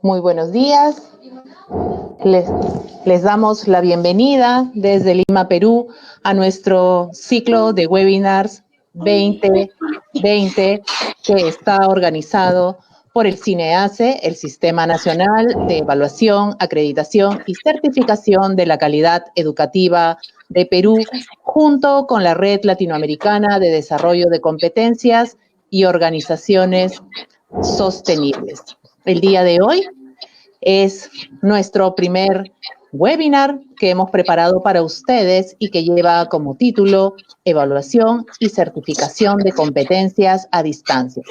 Muy buenos días. Les damos la bienvenida desde Lima, Perú, a nuestro ciclo de webinars 2020 que está organizado por el CINEACE, el Sistema Nacional de Evaluación, Acreditación y Certificación de la Calidad Educativa de Perú, junto con la Red Latinoamericana de Desarrollo de Competencias y Organizaciones Sostenibles. El día de hoy es nuestro primer webinar que hemos preparado para ustedes y que lleva como título Evaluación y Certificación de Competencias a Distancia.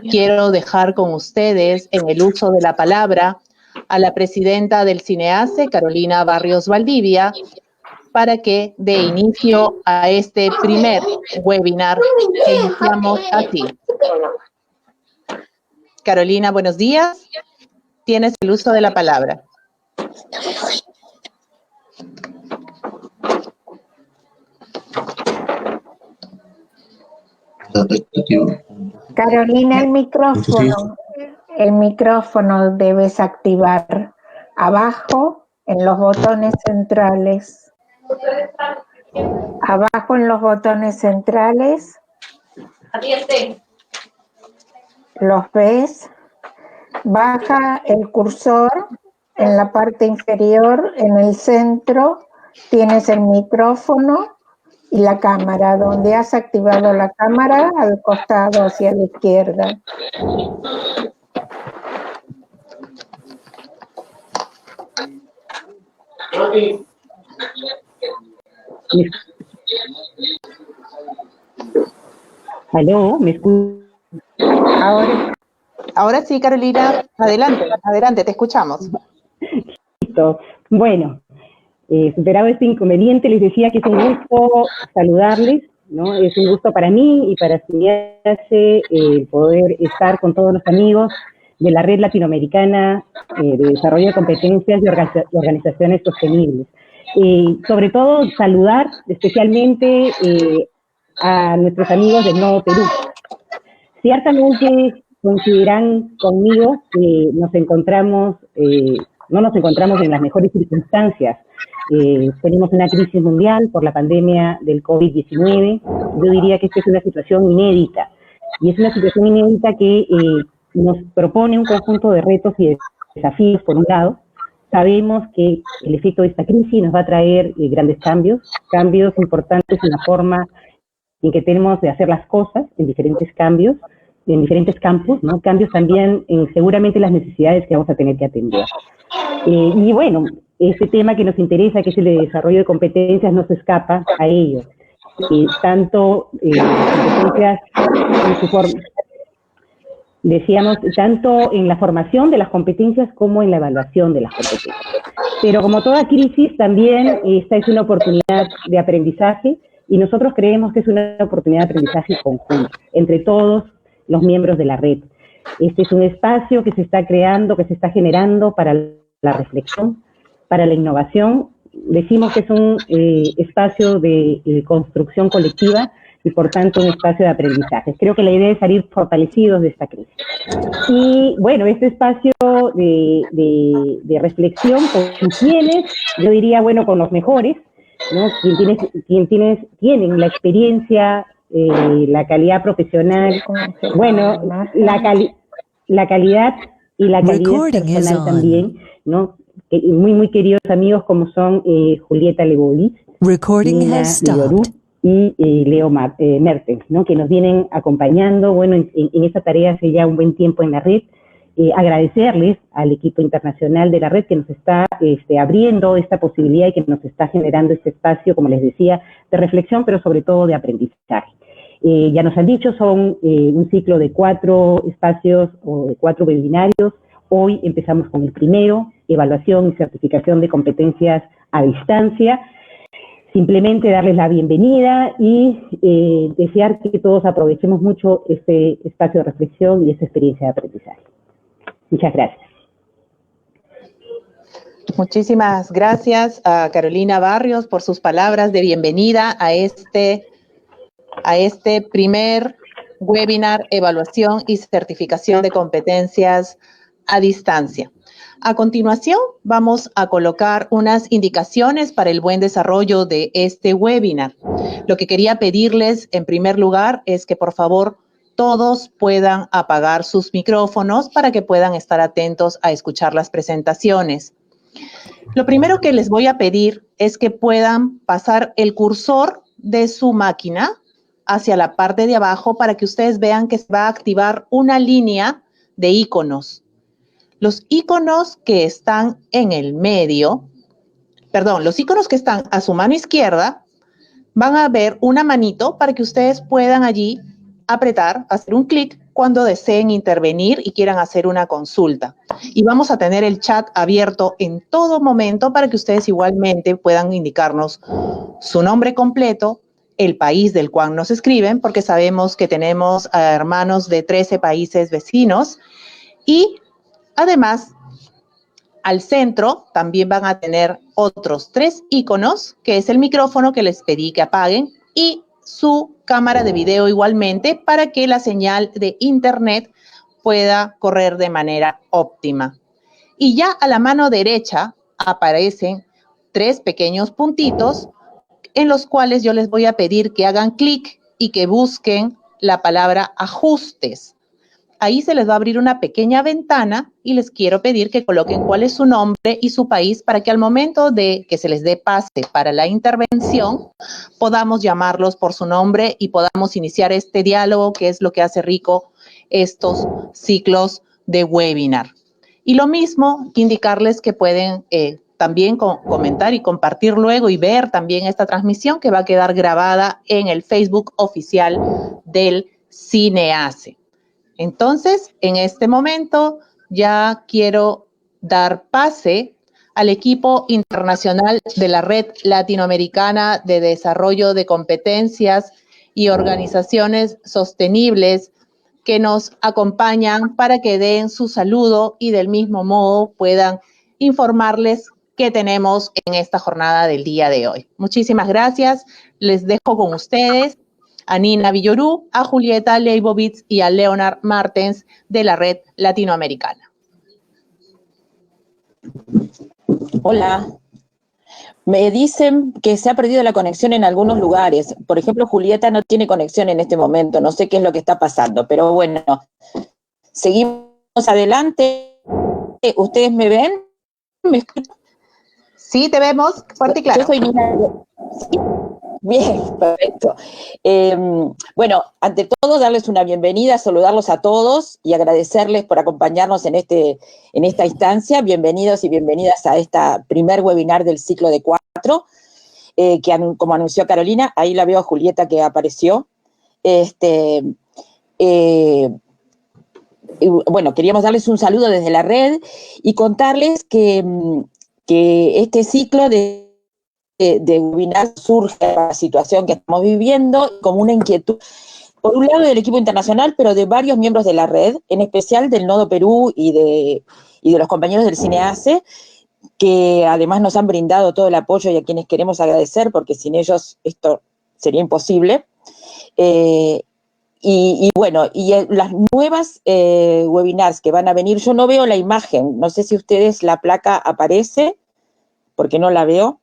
Quiero dejar con ustedes en el uso de la palabra a la presidenta del CINEACE, Carolina Barrios Valdivia, para que dé inicio a este primer webinar que iniciamos así. Carolina, buenos días. Tienes el uso de la palabra. Carolina, el micrófono debes activar abajo en los botones centrales. Abajo en los botones centrales. ¿Los ves? Baja el cursor en la parte inferior, en el centro, tienes el micrófono y la cámara. Donde has activado la cámara, al costado hacia la izquierda. ¿Aló? ¿Me escuchas? Ahora sí, Carolina, adelante, te escuchamos. Listo. Bueno, superado este inconveniente, les decía que es un gusto saludarles, ¿no? Es un gusto para mí y para CINEACE poder estar con todos los amigos de la Red Latinoamericana de Desarrollo de Competencias y Organizaciones Sostenibles. Sobre todo, saludar especialmente a nuestros amigos del Nuevo Perú. Ciertamente coincidirán conmigo que no nos encontramos en las mejores circunstancias. Tenemos una crisis mundial por la pandemia del COVID-19. Yo diría que esta es una situación inédita. Y es una situación inédita que nos propone un conjunto de retos y desafíos, por un lado. Sabemos que el efecto de esta crisis nos va a traer grandes cambios importantes en la forma en que tenemos de hacer las cosas, en diferentes campos, ¿no? Cambios también en seguramente las necesidades que vamos a tener que atender. Y bueno, este tema que nos interesa, que es el de desarrollo de competencias, no se escapa a ello. Tanto competencias en su forma, decíamos, tanto en la formación de las competencias como en la evaluación de las competencias. Pero como toda crisis, también esta es una oportunidad de aprendizaje, y nosotros creemos que es una oportunidad de aprendizaje conjunto, entre todos los miembros de la red. Este es un espacio que se está creando, que se está generando para la reflexión, para la innovación. Decimos que es un espacio de construcción colectiva y, por tanto, un espacio de aprendizaje. Creo que la idea es salir fortalecidos de esta crisis. Y, bueno, este espacio de reflexión con quienes, yo diría, bueno, con los mejores, ¿no? Tienen la experiencia, la calidad profesional, bueno, la calidad y la calidad personal también, ¿no? Muy queridos amigos como son Julieta Lebovic, Nina Llorú y Leo Mertens, ¿no? Que nos vienen acompañando, bueno, en esta tarea hace ya un buen tiempo en la red. Agradecerles al equipo internacional de la red que nos está abriendo esta posibilidad y que nos está generando este espacio, como les decía, de reflexión, pero sobre todo de aprendizaje. Ya nos han dicho, son un ciclo de 4 espacios o de 4 webinarios. Hoy empezamos con el primero, evaluación y certificación de competencias a distancia. Simplemente darles la bienvenida y desear que todos aprovechemos mucho este espacio de reflexión y esta experiencia de aprendizaje. Muchas gracias. Muchísimas gracias a Carolina Barrios por sus palabras de bienvenida a este primer webinar, evaluación y certificación de competencias a distancia. A continuación, vamos a colocar unas indicaciones para el buen desarrollo de este webinar. Lo que quería pedirles, en primer lugar, es que por favor todos puedan apagar sus micrófonos para que puedan estar atentos a escuchar las presentaciones. Lo primero que les voy a pedir es que puedan pasar el cursor de su máquina hacia la parte de abajo para que ustedes vean que se va a activar una línea de iconos. Los iconos que están en el medio, los iconos que están a su mano izquierda, van a ver una manito para que ustedes puedan allí apretar, hacer un clic cuando deseen intervenir y quieran hacer una consulta. Y vamos a tener el chat abierto en todo momento para que ustedes igualmente puedan indicarnos su nombre completo, el país del cual nos escriben, porque sabemos que tenemos hermanos de 13 países vecinos y además, al centro también van a tener otros 3 iconos, que es el micrófono que les pedí que apaguen y su cámara de video igualmente para que la señal de internet pueda correr de manera óptima. Y ya a la mano derecha aparecen 3 pequeños puntitos en los cuales yo les voy a pedir que hagan clic y que busquen la palabra ajustes. Ahí se les va a abrir una pequeña ventana y les quiero pedir que coloquen cuál es su nombre y su país para que al momento de que se les dé pase para la intervención podamos llamarlos por su nombre y podamos iniciar este diálogo, que es lo que hace rico estos ciclos de webinar. Y lo mismo, indicarles que pueden también comentar y compartir luego y ver también esta transmisión que va a quedar grabada en el Facebook oficial del CINEASE. Entonces, en este momento ya quiero dar pase al equipo internacional de la Red Latinoamericana de Desarrollo de Competencias y Organizaciones Sostenibles que nos acompañan para que den su saludo y del mismo modo puedan informarles qué tenemos en esta jornada del día de hoy. Muchísimas gracias. Les dejo con ustedes a Nina Villorú, a Julieta Leibovitz y a Leonard Martens de la Red Latinoamericana. Hola. Me dicen que se ha perdido la conexión en algunos lugares. Por ejemplo, Julieta no tiene conexión en este momento. No sé qué es lo que está pasando, pero bueno, seguimos adelante. ¿Ustedes me ven? ¿Me escuchan? Sí, te vemos fuerte y claro. Yo soy Nina. ¿Sí? Bien, perfecto. Bueno, ante todo, darles una bienvenida, saludarlos a todos y agradecerles por acompañarnos en esta instancia. Bienvenidos y bienvenidas a esta primer webinar del ciclo de 4, como anunció Carolina, ahí la veo a Julieta que apareció. Bueno, queríamos darles un saludo desde la red y contarles que este ciclo de webinar surge de la situación que estamos viviendo como una inquietud, por un lado del equipo internacional, pero de varios miembros de la red, en especial del Nodo Perú y de los compañeros del CINEASE, que además nos han brindado todo el apoyo y a quienes queremos agradecer, porque sin ellos esto sería imposible. Y bueno, las nuevas webinars que van a venir, yo no veo la imagen, no sé si ustedes la placa aparece, porque no la veo.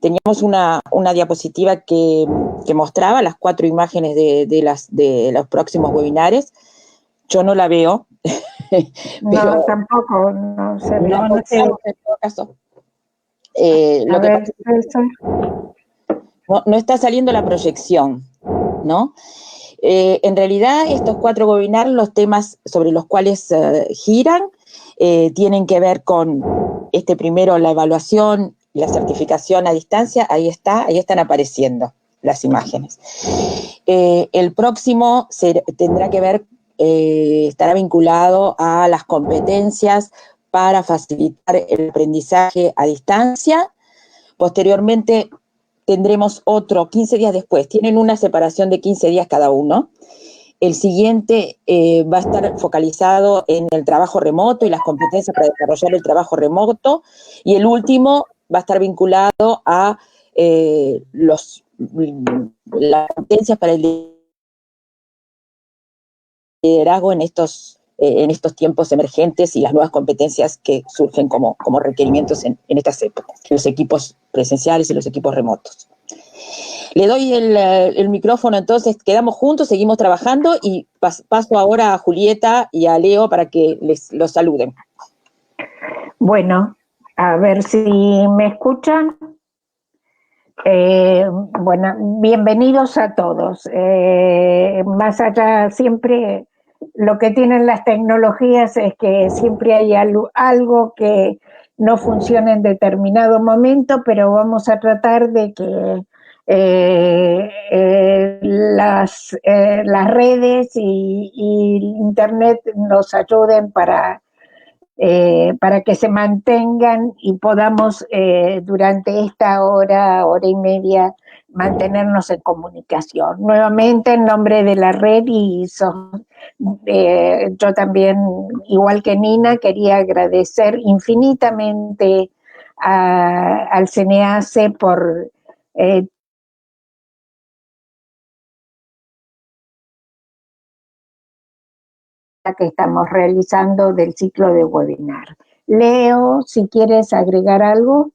Teníamos una diapositiva que mostraba las 4 imágenes de los próximos webinares. Yo no la veo. Pero no, tampoco, no se ve. No sé, en todo caso. No está saliendo la proyección, ¿no? En realidad, estos 4 webinars, los temas sobre los cuales giran, tienen que ver con este primero, la evaluación, la certificación a distancia. Ahí están apareciendo las imágenes. El próximo tendrá que ver, estará vinculado a las competencias para facilitar el aprendizaje a distancia. Posteriormente tendremos otro 15 días después. Tienen una separación de 15 días cada uno. El siguiente va a estar focalizado en el trabajo remoto y las competencias para desarrollar el trabajo remoto. Y el último va a estar vinculado a las competencias para el liderazgo en estos en estos tiempos emergentes y las nuevas competencias que surgen como requerimientos en estas épocas, los equipos presenciales y los equipos remotos. Le doy el micrófono, entonces quedamos juntos, seguimos trabajando y paso ahora a Julieta y a Leo para que los saluden. Bueno, a ver si me escuchan. Bueno, bienvenidos a todos. Más allá, siempre lo que tienen las tecnologías es que siempre hay algo que no funciona en determinado momento, pero vamos a tratar de que las redes y Internet nos ayuden para que se mantengan y podamos durante esta hora y media mantenernos en comunicación. Nuevamente, en nombre de la red yo también, igual que Nina, quería agradecer infinitamente al CNEACE por que estamos realizando del ciclo de webinar. Leo, si quieres agregar algo.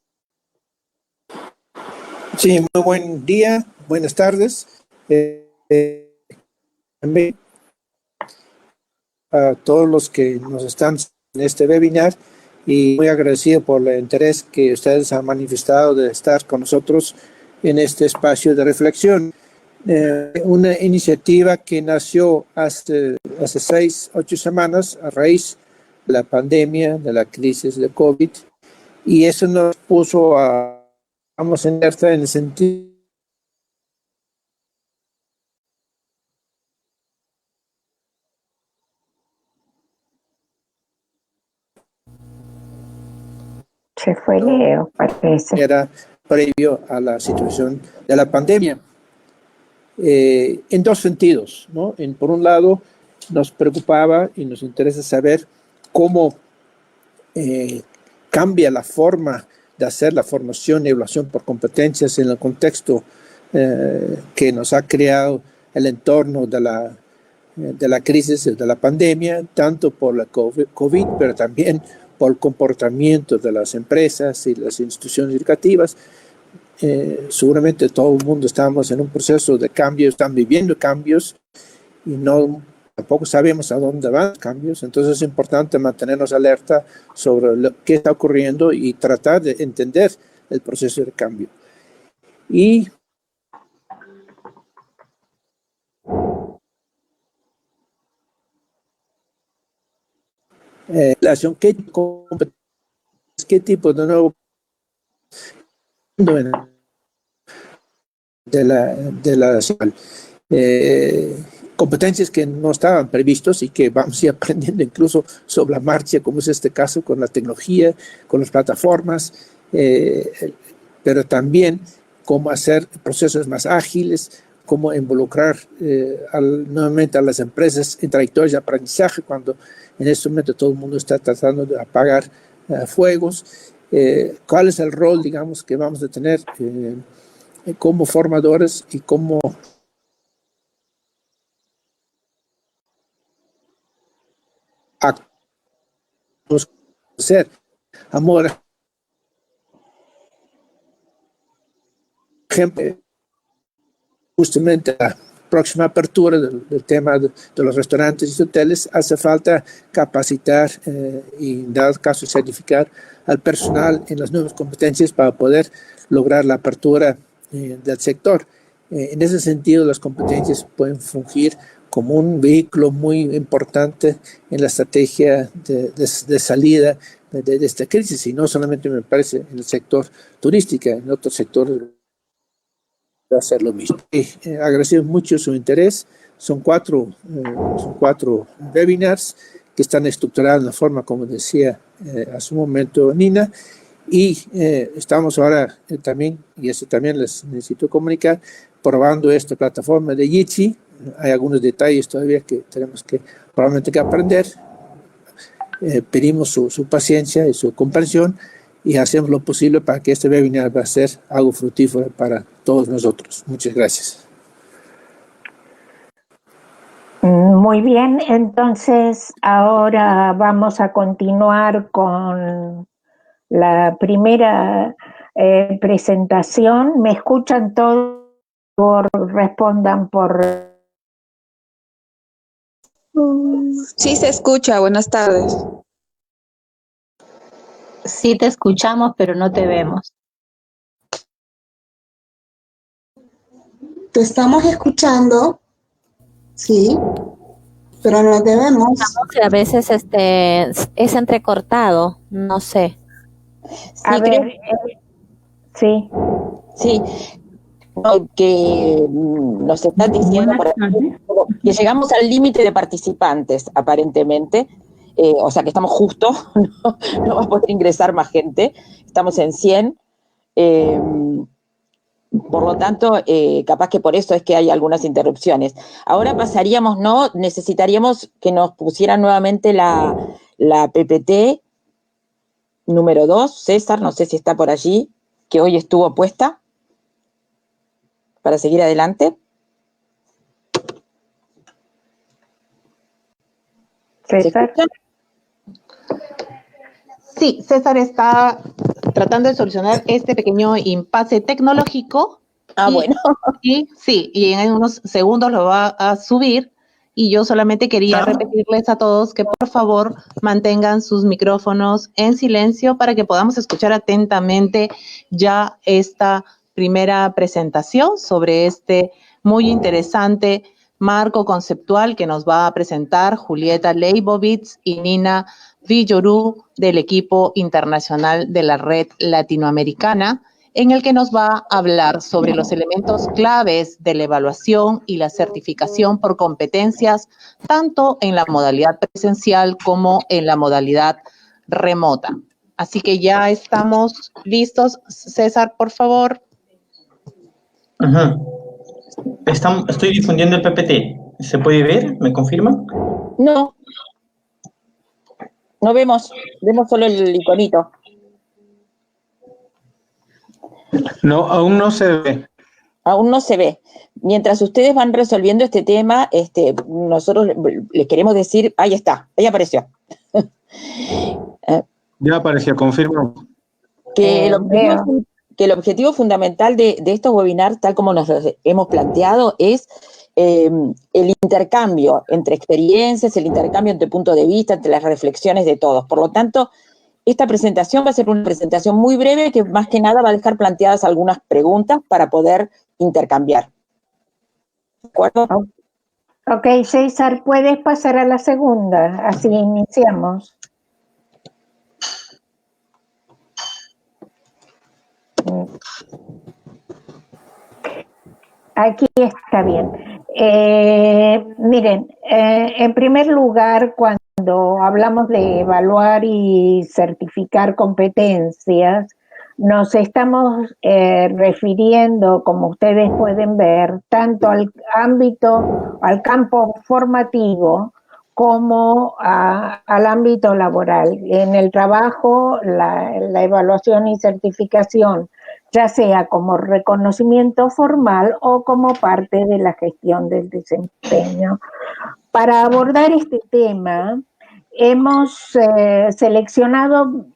Sí, muy buen día, buenas tardes. También a todos los que nos están en este webinar y muy agradecido por el interés que ustedes han manifestado de estar con nosotros en este espacio de reflexión. Una iniciativa que nació hace 6-8 semanas a raíz de la pandemia, de la crisis de COVID, y eso nos puso vamos en el sentido se fue Leo, parece. Era previo a la situación de la pandemia. En dos sentidos, ¿no? Por un lado, nos preocupaba y nos interesa saber cómo cambia la forma de hacer la formación y evaluación por competencias en el contexto que nos ha creado el entorno de la crisis, de la pandemia, tanto por la COVID, pero también por el comportamiento de las empresas y las instituciones educativas. Seguramente todo el mundo estamos en un proceso de cambio, están viviendo cambios y tampoco sabemos a dónde van los cambios, entonces es importante mantenernos alerta sobre lo que está ocurriendo y tratar de entender el proceso de cambio. Y ¿qué tipo de nuevo de la competencias que no estaban previstos y que vamos a ir aprendiendo incluso sobre la marcha, como es este caso con la tecnología, con las plataformas, pero también cómo hacer procesos más ágiles, cómo involucrar nuevamente a las empresas en trayectorias de aprendizaje cuando en este momento todo el mundo está tratando de apagar fuegos. ¿Cuál es el rol, digamos, que vamos a tener como formadores y cómo hacer amor? Ejemplo, justamente la próxima apertura del tema de los restaurantes y hoteles, hace falta capacitar y en dado caso certificar al personal en las nuevas competencias para poder lograr la apertura del sector. En ese sentido, las competencias pueden fungir como un vehículo muy importante en la estrategia de salida de esta crisis, y no solamente me parece en el sector turístico, en otros sectores va a hacer lo mismo. Agradecemos mucho su interés. Son cuatro webinars que están estructurados en la forma, como decía hace un momento Nina, y estamos ahora también, y eso también les necesito comunicar, probando esta plataforma de Jitsi. Hay algunos detalles todavía que tenemos que probablemente que aprender. Pedimos su paciencia y su comprensión y hacemos lo posible para que este webinar va a ser algo fructífero para todos nosotros. Muchas gracias. Muy bien, entonces ahora vamos a continuar con la primera presentación. ¿Me escuchan todos? Respondan por... Sí, se escucha. Buenas tardes. Sí te escuchamos, pero no te vemos. Te estamos escuchando, sí, pero no te vemos. A veces es entrecortado, no sé. A ver, sí. Sí, no, que nos están diciendo por aquí que llegamos al límite de participantes, aparentemente. O sea que estamos justo, no va a poder ingresar más gente, estamos en 100. Por lo tanto, capaz que por eso es que hay algunas interrupciones. Ahora pasaríamos, ¿no? Necesitaríamos que nos pusieran nuevamente la PPT número 2. César, no sé si está por allí, que hoy estuvo puesta, para seguir adelante. César. Sí, César está tratando de solucionar este pequeño impasse tecnológico. Bueno. Sí, y en unos segundos lo va a subir. Y yo solamente quería repetirles a todos que por favor mantengan sus micrófonos en silencio para que podamos escuchar atentamente ya esta primera presentación sobre este muy interesante marco conceptual que nos va a presentar Julieta Leibovitz y Nina Villorú del equipo internacional de la Red Latinoamericana, en el que nos va a hablar sobre los elementos claves de la evaluación y la certificación por competencias, tanto en la modalidad presencial como en la modalidad remota. Así que ya estamos listos. César, por favor. Estoy difundiendo el PPT. ¿Se puede ver? ¿Me confirman? No. No vemos solo el iconito. No, aún no se ve. Aún no se ve. Mientras ustedes van resolviendo este tema, nosotros les queremos decir, ahí está, ahí apareció. Ya apareció, confirmo. Que el objetivo fundamental de estos webinars, tal como nos hemos planteado, es el intercambio entre experiencias, el intercambio entre puntos de vista, entre las reflexiones de todos. Por lo tanto, esta presentación va a ser una presentación muy breve que más que nada va a dejar planteadas algunas preguntas para poder intercambiar. ¿De acuerdo? Ok, César, ¿puedes pasar a la segunda? Así iniciamos. Aquí está bien. Miren, en primer lugar, cuando hablamos de evaluar y certificar competencias, nos estamos refiriendo, como ustedes pueden ver, tanto al campo formativo, como al ámbito laboral. En el trabajo, la evaluación y certificación, ya sea como reconocimiento formal o como parte de la gestión del desempeño. Para abordar este tema, hemos seleccionado,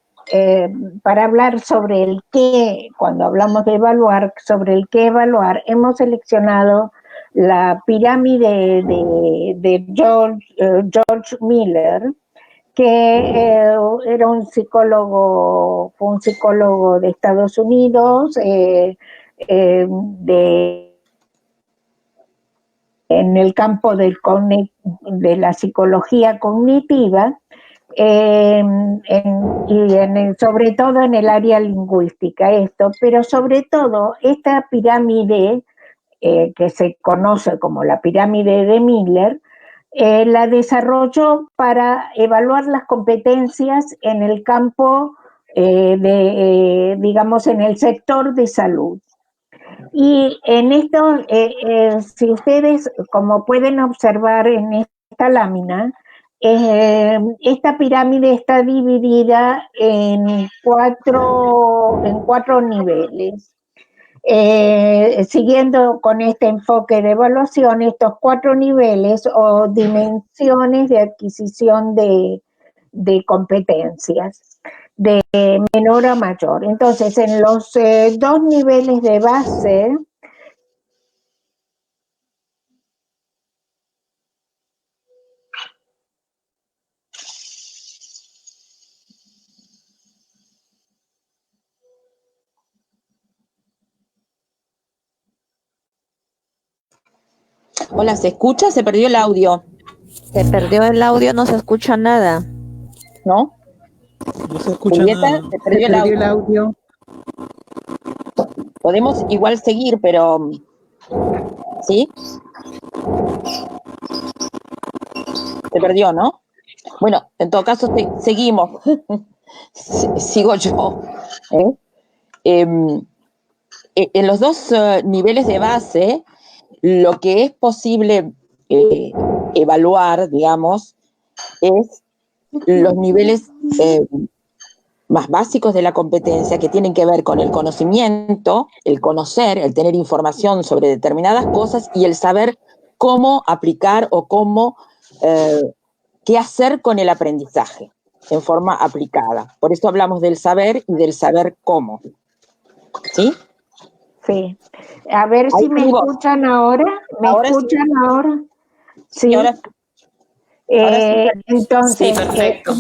para hablar sobre el qué, cuando hablamos de evaluar, sobre el qué evaluar, hemos seleccionado la pirámide de George Miller, que era un psicólogo, fue un psicólogo de Estados Unidos, en el campo de la psicología cognitiva, sobre todo en el área lingüística, pero sobre todo esta pirámide que se conoce como la pirámide de Miller, la desarrolló para evaluar las competencias en el campo digamos, en el sector de salud. Y en esto, si ustedes, como pueden observar en esta lámina, esta pirámide está dividida en cuatro niveles. siguiendo con este enfoque de evaluación, estos 4 niveles o dimensiones de adquisición de competencias, de menor a mayor. Entonces, en los 2 niveles de base, Hola, ¿se escucha? Se perdió el audio. Se perdió el audio, no se escucha nada. ¿No? No se escucha Julieta, nada. se perdió el audio. Podemos igual seguir, pero... ¿Sí? Se perdió, ¿no? Bueno, en todo caso, seguimos. Sigo yo. En los 2 niveles de base, lo que es posible evaluar, digamos, es los niveles más básicos de la competencia, que tienen que ver con el conocimiento, el conocer, el tener información sobre determinadas cosas y el saber cómo aplicar o cómo, qué hacer con el aprendizaje en forma aplicada. Por eso hablamos del saber y del saber cómo. ¿Sí? Sí. A ver Ahí si me tenemos. escuchan ahora. ¿Me Ahora escuchan sí. ahora? Sí, ahora sí. Entonces, Sí, perfecto.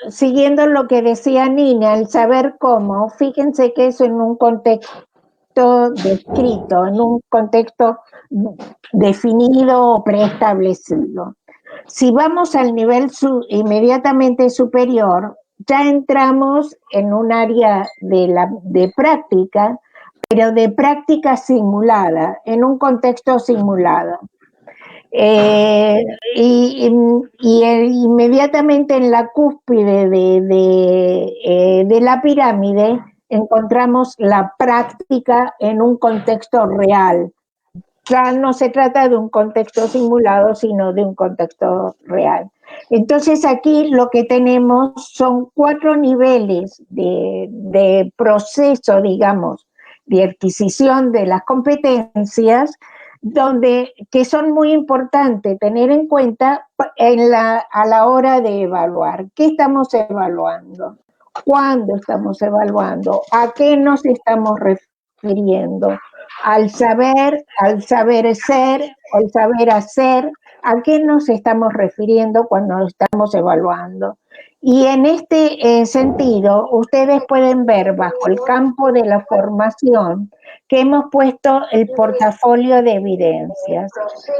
siguiendo lo que decía Nina, el saber cómo, fíjense que eso en un contexto descrito, en un contexto definido o preestablecido. Si vamos al nivel inmediatamente superior, ya entramos en un área de práctica, pero de práctica simulada, en un contexto simulado. Inmediatamente en la cúspide de la pirámide encontramos la práctica en un contexto real. Ya no se trata de un contexto simulado, sino de un contexto real. Entonces aquí lo que tenemos son 4 niveles de proceso, digamos, de adquisición de las competencias, que son muy importantes tener en cuenta a la hora de evaluar. ¿Qué estamos evaluando? ¿Cuándo estamos evaluando? ¿A qué nos estamos refiriendo? Al saber ser, al saber hacer, ¿a qué nos estamos refiriendo cuando estamos evaluando? Y en este sentido, ustedes pueden ver bajo el campo de la formación que hemos puesto el portafolio de evidencias.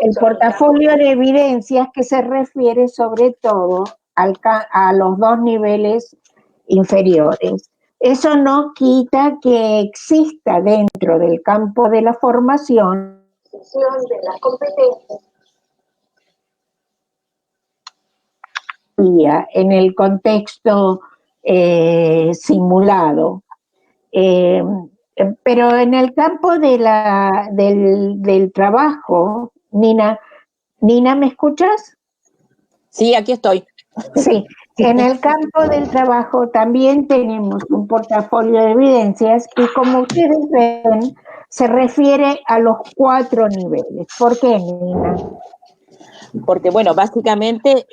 El portafolio de evidencias que se refiere sobre todo a los 2 niveles inferiores. Eso no quita que exista dentro del campo de la formación de las competencias en el contexto simulado. Pero en el campo del trabajo, Nina, ¿me escuchas? Sí, aquí estoy. Sí, en el campo del trabajo también tenemos un portafolio de evidencias y como ustedes ven, se refiere a los 4 niveles. ¿Por qué, Nina? Porque, bueno, básicamente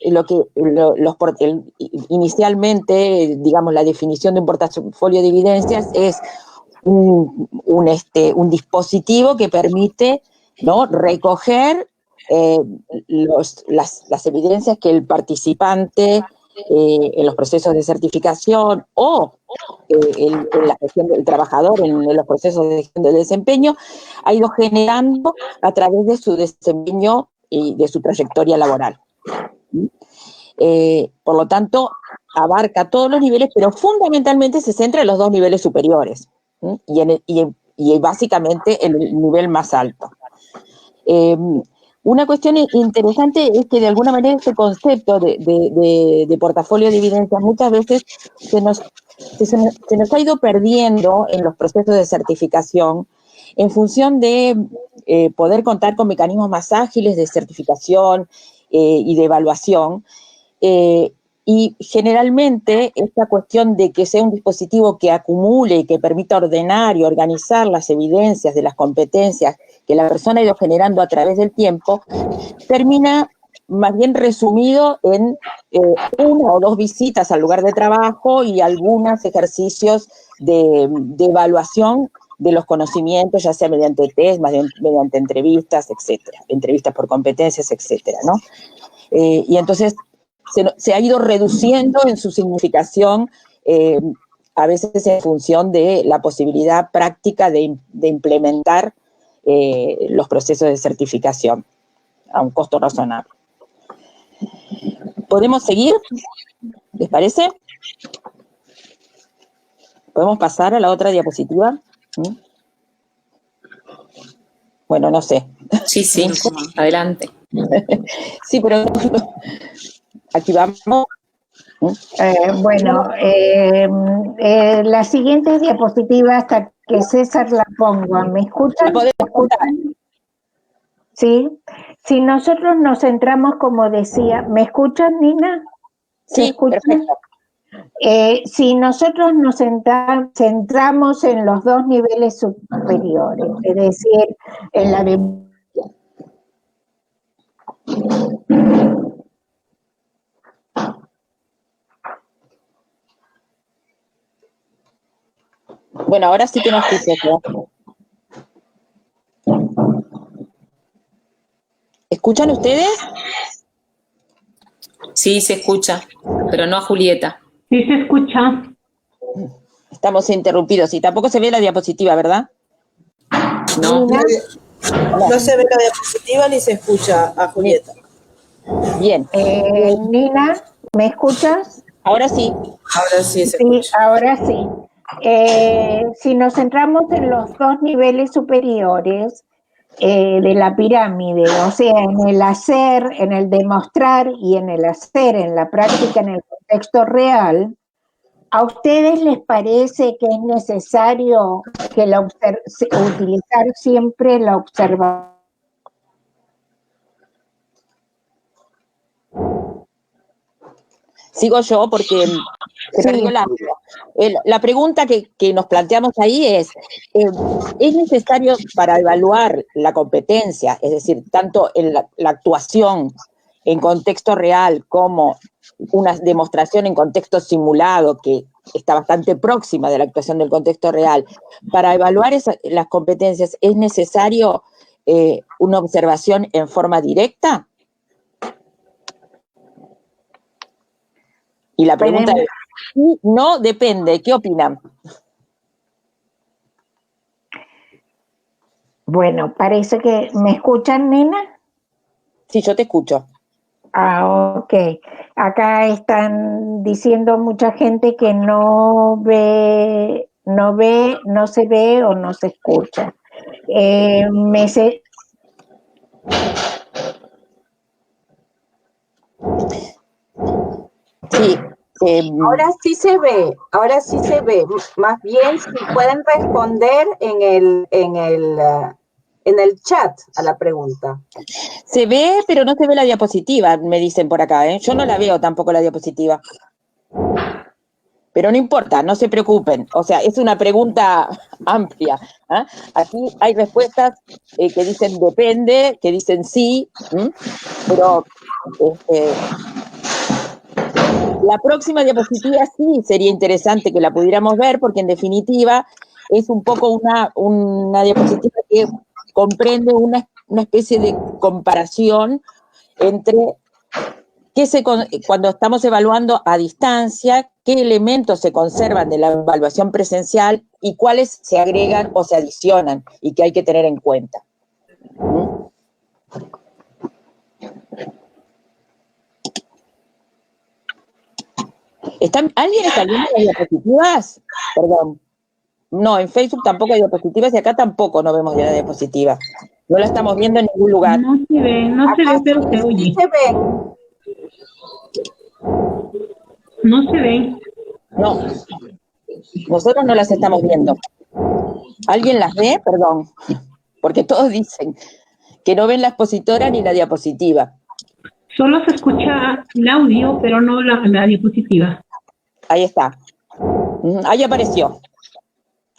inicialmente, digamos, la definición de un portafolio de evidencias es un dispositivo que permite, ¿no?, recoger las evidencias que el participante en los procesos de certificación o en la gestión del trabajador en los procesos de gestión del desempeño ha ido generando a través de su desempeño y de su trayectoria laboral. Por lo tanto, abarca todos los niveles, pero fundamentalmente se centra en los 2 niveles superiores y básicamente en el nivel más alto. Una cuestión interesante es que de alguna manera este concepto de portafolio de evidencias muchas veces se nos ha ido perdiendo en los procesos de certificación en función de poder contar con mecanismos más ágiles de certificación y de evaluación. Y generalmente esta cuestión de que sea un dispositivo que acumule y que permita ordenar y organizar las evidencias de las competencias que la persona ha ido generando a través del tiempo, termina más bien resumido en una o dos visitas al lugar de trabajo y algunos ejercicios de evaluación de los conocimientos, ya sea mediante test, mediante entrevistas, etcétera, entrevistas por competencias, etcétera, ¿no? Y entonces se ha ido reduciendo en su significación, a veces en función de la posibilidad práctica de implementar los procesos de certificación a un costo razonable. ¿Podemos seguir? ¿Les parece? ¿Podemos pasar a la otra diapositiva? Bueno, no sé. Sí, sí, adelante. Sí, pero aquí vamos. La siguiente diapositiva, hasta que César la ponga, ¿me escuchan? Sí. Si nosotros nos centramos, como decía, ¿me escuchan, Nina? Sí, perfecto. Si nosotros nos centramos en los dos niveles superiores, es decir, en la de... Bueno, ahora sí que nos escucho. ¿Escuchan ustedes? Sí, se escucha, pero no a Julieta. Sí, se escucha. Estamos interrumpidos y tampoco se ve la diapositiva, ¿verdad? No. No se ve la diapositiva ni se escucha a Julieta. Bien. Nina, ¿me escuchas? Ahora sí. Ahora sí se escucha. Sí, ahora sí. Si nos centramos en los dos niveles superiores de la pirámide, o sea, en el hacer, en el demostrar y en el hacer, en la práctica, en el contexto real, ¿a ustedes les parece que es necesario que utilizar siempre la observación? Sigo yo porque se perdió el audio. La pregunta que nos planteamos ahí es necesario para evaluar la competencia, es decir, tanto en la actuación en contexto real como una demostración en contexto simulado que está bastante próxima de la actuación del contexto real, para evaluar las competencias es necesario una observación en forma directa? Y la pregunta es, no depende, ¿qué opinan? Bueno, parece que... ¿Me escuchan, Nina? Sí, yo te escucho. Ok. Acá están diciendo mucha gente que no se ve o no se escucha. Sí. Ahora sí se ve. Más bien, si pueden responder en el chat a la pregunta. Se ve, pero no se ve la diapositiva, me dicen por acá, ¿eh? Yo no la veo tampoco la diapositiva. Pero no importa, no se preocupen. O sea, es una pregunta amplia. ¿Eh? Aquí hay respuestas que dicen depende, que dicen sí, pero la próxima diapositiva sí sería interesante que la pudiéramos ver, porque en definitiva es un poco una diapositiva que comprende una especie de comparación entre cuando estamos evaluando a distancia, qué elementos se conservan de la evaluación presencial y cuáles se agregan o se adicionan y que hay que tener en cuenta. ¿Alguien está viendo las diapositivas? Perdón. No, en Facebook tampoco hay diapositivas y acá tampoco no vemos la diapositiva. No la estamos viendo en ningún lugar. No se ve, pero se oye. Se ven. No se ven. No, nosotros no las estamos viendo. ¿Alguien las ve? Perdón, porque todos dicen que no ven la expositora ni la diapositiva. Solo se escucha el audio, pero no la diapositiva. Ahí está. Ahí apareció.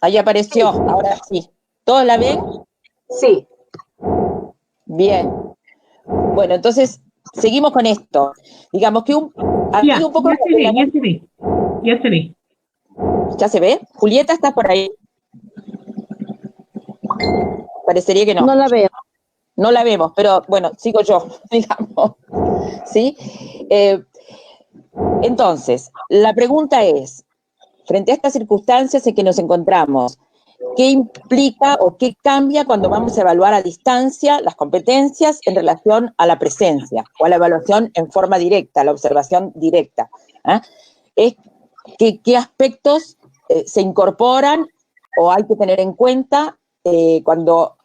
Ahí apareció, ahora sí. ¿Todos la ven? Sí. Bien. Bueno, entonces, seguimos con esto. Digamos que Ya se ve. ¿Ya se ve? Julieta, ¿estás por ahí? Parecería que no. No la veo. No la vemos, pero bueno, sigo yo, digamos. ¿Sí? Entonces, la pregunta es, frente a estas circunstancias en que nos encontramos, ¿qué implica o qué cambia cuando vamos a evaluar a distancia las competencias en relación a la presencia o a la evaluación en forma directa, la observación directa? ¿Qué aspectos se incorporan o hay que tener en cuenta cuando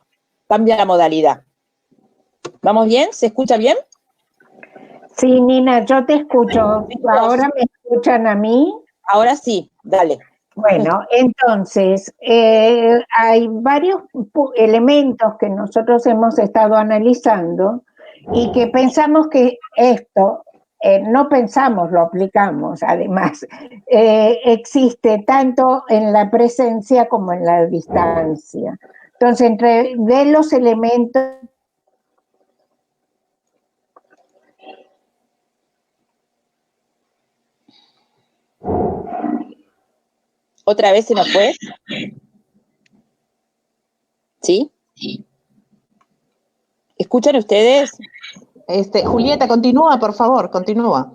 cambia la modalidad? ¿Vamos bien? ¿Se escucha bien? Sí, Nina, yo te escucho. ¿Ahora me escuchan a mí? Ahora sí, dale. Bueno, entonces, hay varios elementos que nosotros hemos estado analizando y que pensamos que esto, no pensamos, lo aplicamos, además, existe tanto en la presencia como en la distancia. Entonces, de los elementos... ¿Otra vez se nos fue? ¿Sí? ¿Escuchan ustedes? Julieta, continúa, por favor, continúa.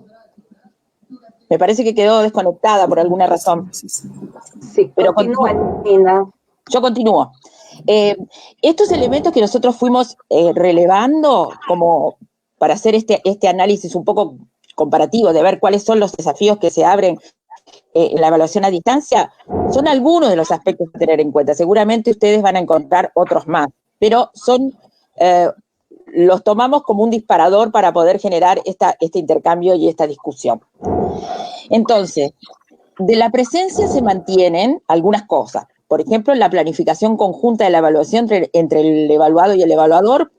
Me parece que quedó desconectada por alguna razón. Sí, pero continúa, Nina. Yo continúo. Estos elementos que nosotros fuimos relevando como para hacer este análisis un poco comparativo, de ver cuáles son los desafíos que se abren en la evaluación a distancia, son algunos de los aspectos a tener en cuenta. Seguramente ustedes van a encontrar otros más, pero los tomamos como un disparador para poder generar este intercambio y esta discusión. Entonces, de la presencia se mantienen algunas cosas. Por ejemplo, la planificación conjunta de la evaluación entre el evaluado y el evaluador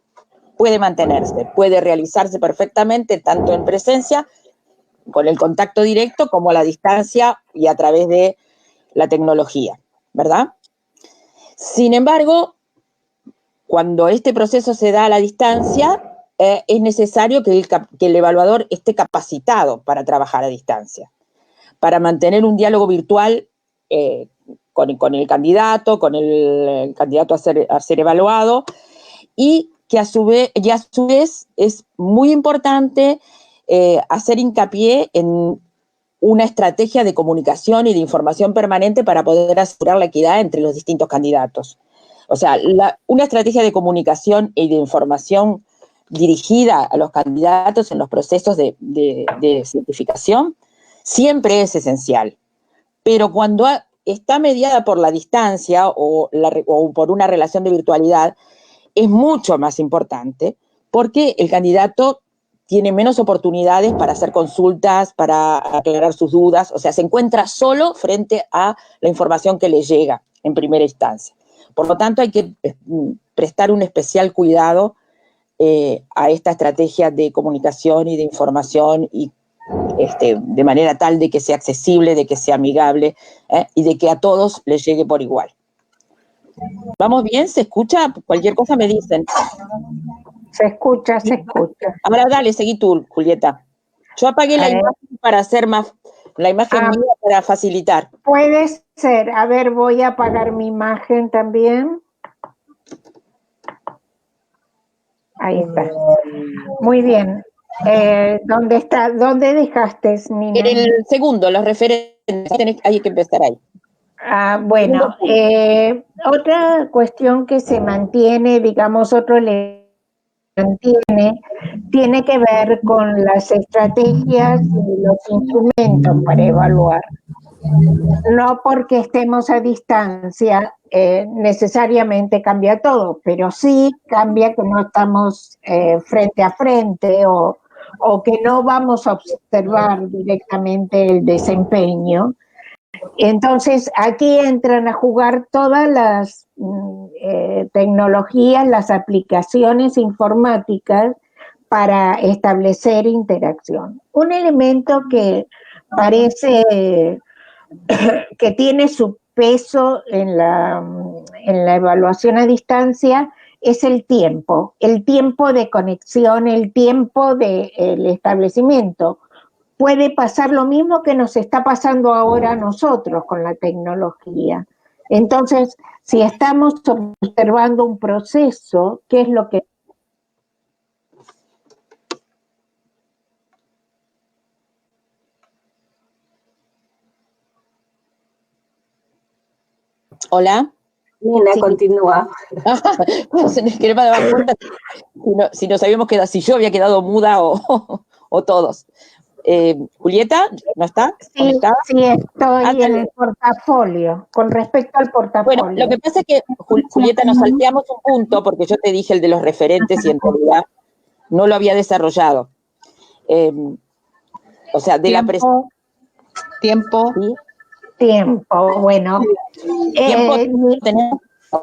puede mantenerse, puede realizarse perfectamente tanto en presencia, con el contacto directo, como a la distancia y a través de la tecnología, ¿verdad? Sin embargo, cuando este proceso se da a la distancia, es necesario que el evaluador esté capacitado para trabajar a distancia, para mantener un diálogo virtual con el candidato, a ser evaluado, y que a su vez es muy importante hacer hincapié en una estrategia de comunicación y de información permanente para poder asegurar la equidad entre los distintos candidatos. O sea, una estrategia de comunicación y de información dirigida a los candidatos en los procesos de certificación siempre es esencial. Pero cuando está mediada por la distancia o por una relación de virtualidad, es mucho más importante porque el candidato tiene menos oportunidades para hacer consultas, para aclarar sus dudas, o sea, se encuentra solo frente a la información que le llega en primera instancia. Por lo tanto, hay que prestar un especial cuidado a esta estrategia de comunicación y de información y de manera tal de que sea accesible, de que sea amigable y de que a todos les llegue por igual. ¿Vamos bien? ¿Se escucha? Cualquier cosa me dicen. Se escucha, se escucha. Ahora dale, seguí tú, Julieta. Yo apagué la imagen para hacer más, la imagen mía para facilitar. Puede ser. A ver, voy a apagar mi imagen también. Ahí está. Muy bien. ¿Dónde está? ¿Dónde dejaste, Nina? En el segundo, los referentes, hay que empezar ahí. Bueno, otra cuestión que se mantiene, digamos, tiene que ver con las estrategias y los instrumentos para evaluar. No porque estemos a distancia necesariamente cambia todo, pero sí cambia que no estamos frente a frente o que no vamos a observar directamente el desempeño. Entonces, aquí entran a jugar todas las tecnologías, las aplicaciones informáticas para establecer interacción. Un elemento que parece que tiene su peso en la evaluación a distancia es el tiempo de conexión, el tiempo del establecimiento. Puede pasar lo mismo que nos está pasando ahora a nosotros con la tecnología. Entonces, si estamos observando un proceso, ¿qué es lo que... Hola. Nina, sí. Continúa. Que no me daba cuenta si nos habíamos quedado, si yo había quedado muda o todos. Julieta, ¿no está? Sí, sí, estoy en el portafolio, con respecto al portafolio. Bueno, lo que pasa es que, Julieta, nos salteamos un punto, porque yo te dije el de los referentes y en realidad no lo había desarrollado. O sea, de la presentación. Tiempo, bueno.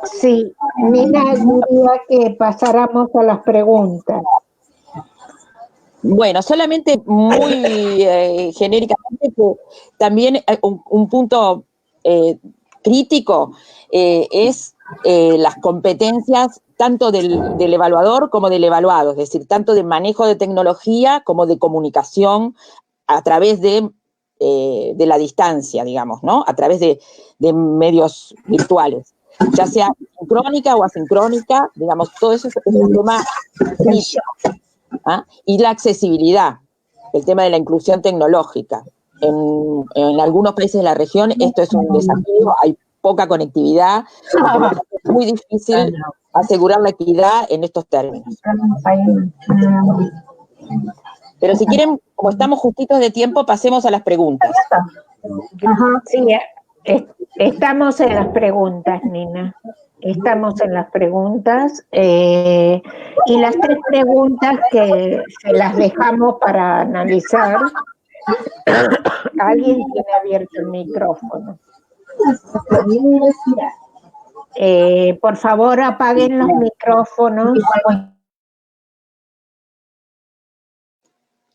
Sí, Nina, diría que pasáramos a las preguntas. Bueno, solamente muy genéricamente, que también un punto crítico es las competencias tanto del evaluador como del evaluado, es decir, tanto de manejo de tecnología como de comunicación a través de la distancia, digamos, ¿no? A través de medios virtuales, ya sea sincrónica o asincrónica, digamos, todo eso es un tema crítico. ¿Ah? Y la accesibilidad, el tema de la inclusión tecnológica. En algunos países de la región esto es un desafío, hay poca conectividad, es muy difícil asegurar la equidad en estos términos. Pero si quieren, como estamos justitos de tiempo, pasemos a las preguntas. Ajá, sí, estamos en las preguntas, Nina. Estamos en las preguntas y las 3 preguntas que se las dejamos para analizar. Alguien tiene abierto el micrófono. Por favor, apaguen los micrófonos.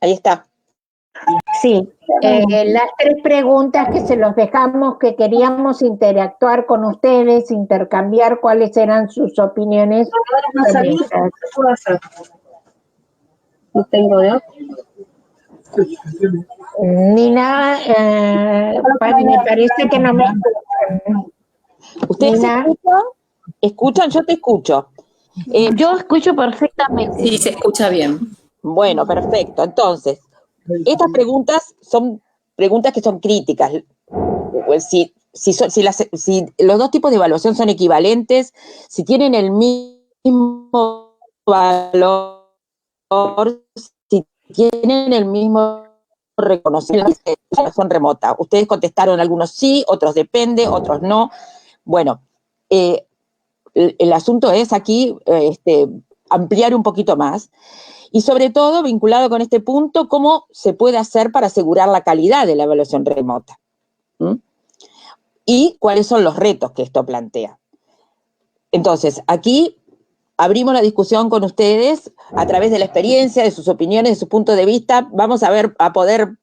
Ahí está. Sí, las 3 preguntas que se los dejamos, que queríamos interactuar con ustedes, intercambiar cuáles eran sus opiniones. No tengo de otro. Nina, me parece que no me escuchan. ¿Ustedes escuchan? Yo te escucho. Yo escucho perfectamente. Sí, se escucha bien. Bueno, perfecto. Entonces, estas preguntas son preguntas que son críticas. Si los dos tipos de evaluación son equivalentes, si tienen el mismo valor, si tienen el mismo reconocimiento, son remotas. Ustedes contestaron algunos sí, otros depende, otros no. Bueno, el asunto es aquí ampliar un poquito más. Y sobre todo, vinculado con este punto, cómo se puede hacer para asegurar la calidad de la evaluación remota. Y cuáles son los retos que esto plantea. Entonces, aquí abrimos la discusión con ustedes a través de la experiencia, de sus opiniones, de su punto de vista. Vamos a poder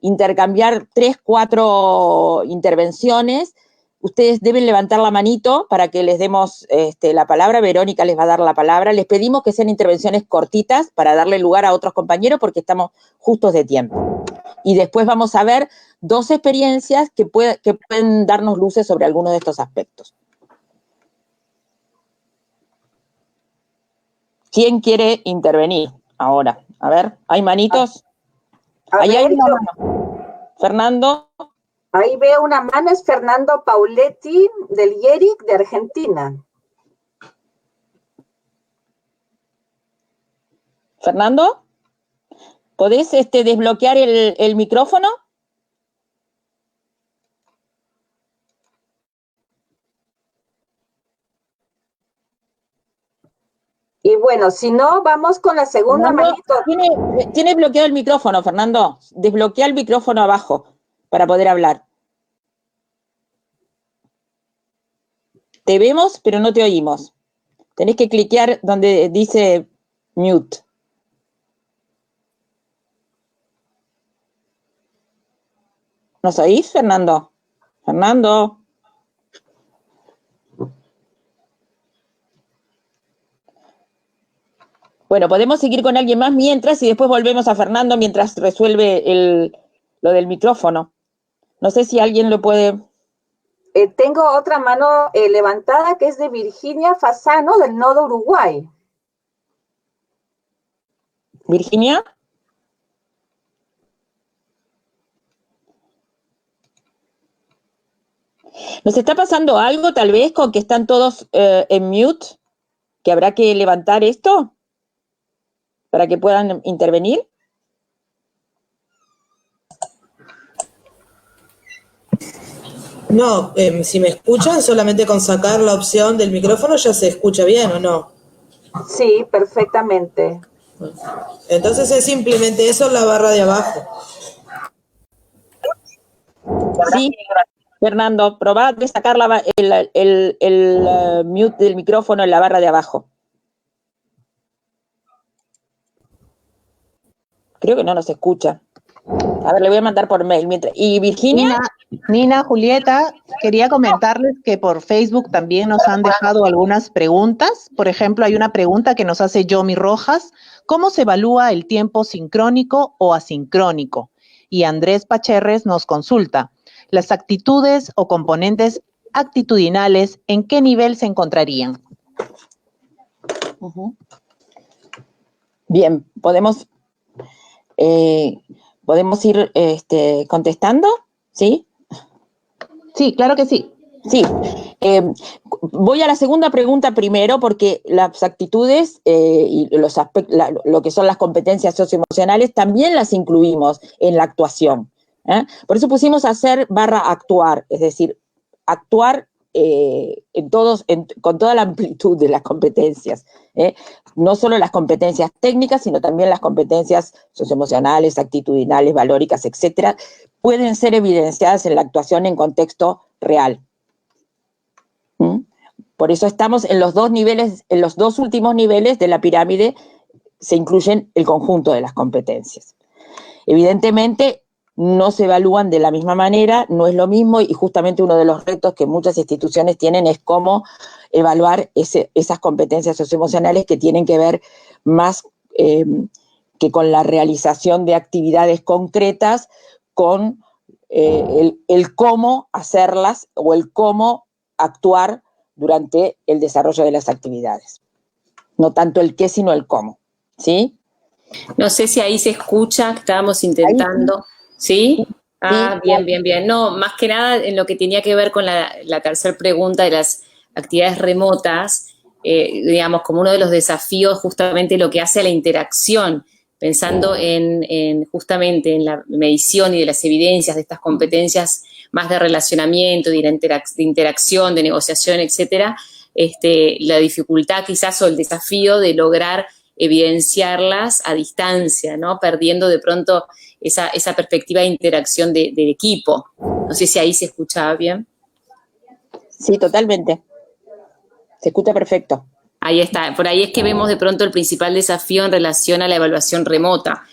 intercambiar 3, 4 intervenciones. Ustedes deben levantar la manito para que les demos la palabra. Verónica les va a dar la palabra. Les pedimos que sean intervenciones cortitas para darle lugar a otros compañeros porque estamos justos de tiempo. Y después vamos a ver 2 experiencias que pueden darnos luces sobre algunos de estos aspectos. ¿Quién quiere intervenir ahora? A ver, ¿hay manitos? Ahí hay una mano. Fernando. Ahí veo una mano, es Fernando Pauletti del IERIC de Argentina. Fernando, ¿podés desbloquear el micrófono? Y bueno, si no, vamos con la segunda manito. Tiene bloqueado el micrófono, Fernando. Desbloquea el micrófono abajo para poder hablar. Te vemos, pero no te oímos. Tenés que cliquear donde dice mute. ¿Nos oís, Fernando? Fernando. Bueno, podemos seguir con alguien más mientras y después volvemos a Fernando mientras resuelve lo del micrófono. No sé si alguien lo puede... Tengo otra mano levantada que es de Virginia Fasano del Nodo Uruguay. Virginia. ¿Nos está pasando algo tal vez con que están todos en mute? ¿Que habrá que levantar esto para que puedan intervenir? No, si me escuchan, solamente con sacar la opción del micrófono ya se escucha bien, ¿o no? Sí, perfectamente. Entonces es simplemente eso en la barra de abajo. Sí, Fernando, probá de sacar el mute del micrófono en la barra de abajo. Creo que no nos escucha. A ver, le voy a mandar por mail. ¿Y Virginia? Nina, Julieta, quería comentarles que por Facebook también nos han dejado algunas preguntas. Por ejemplo, hay una pregunta que nos hace Yomi Rojas. ¿Cómo se evalúa el tiempo sincrónico o asincrónico? Y Andrés Pacherres nos consulta. ¿Las actitudes o componentes actitudinales en qué nivel se encontrarían? Bien, podemos ir contestando, ¿sí? Sí, claro que sí. Sí. Voy a la segunda pregunta primero, porque las actitudes y los aspectos, lo que son las competencias socioemocionales también las incluimos en la actuación. Por eso pusimos hacer / actuar, es decir, actuar con toda la amplitud de las competencias, no solo las competencias técnicas, sino también las competencias socioemocionales, actitudinales, valóricas, etcétera, pueden ser evidenciadas en la actuación en contexto real. Por eso estamos en los dos niveles, en los dos últimos niveles de la pirámide se incluyen el conjunto de las competencias. Evidentemente, no se evalúan de la misma manera, no es lo mismo, y justamente uno de los retos que muchas instituciones tienen es cómo evaluar esas competencias socioemocionales que tienen que ver más que con la realización de actividades concretas, con el cómo hacerlas o el cómo actuar durante el desarrollo de las actividades. No tanto el qué, sino el cómo, ¿sí? No sé si ahí se escucha, estábamos intentando... ¿Sí? Ah, bien, bien, bien. No, más que nada en lo que tenía que ver con la tercera pregunta de las actividades remotas, digamos, como uno de los desafíos justamente lo que hace a la interacción, pensando justamente en la medición y de las evidencias de estas competencias más de relacionamiento, de interacción, de negociación, etcétera, la dificultad quizás o el desafío de lograr evidenciarlas a distancia, ¿no? Perdiendo de pronto esa perspectiva de interacción del equipo. No sé si ahí se escuchaba bien. Sí, totalmente. Se escucha perfecto. Ahí está. Por ahí es que vemos de pronto el principal desafío en relación a la evaluación remota.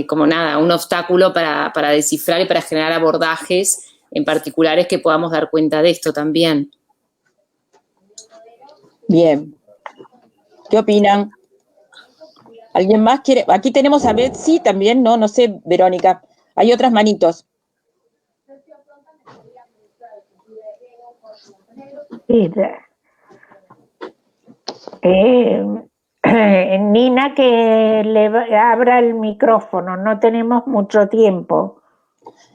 Como nada, un obstáculo para descifrar y para generar abordajes en particulares que podamos dar cuenta de esto también. Bien. ¿Qué opinan? ¿Alguien más quiere? Aquí tenemos a Betsy también, ¿no? No sé, Verónica. Hay otras manitos. Sí, Nina, que abra el micrófono, no tenemos mucho tiempo.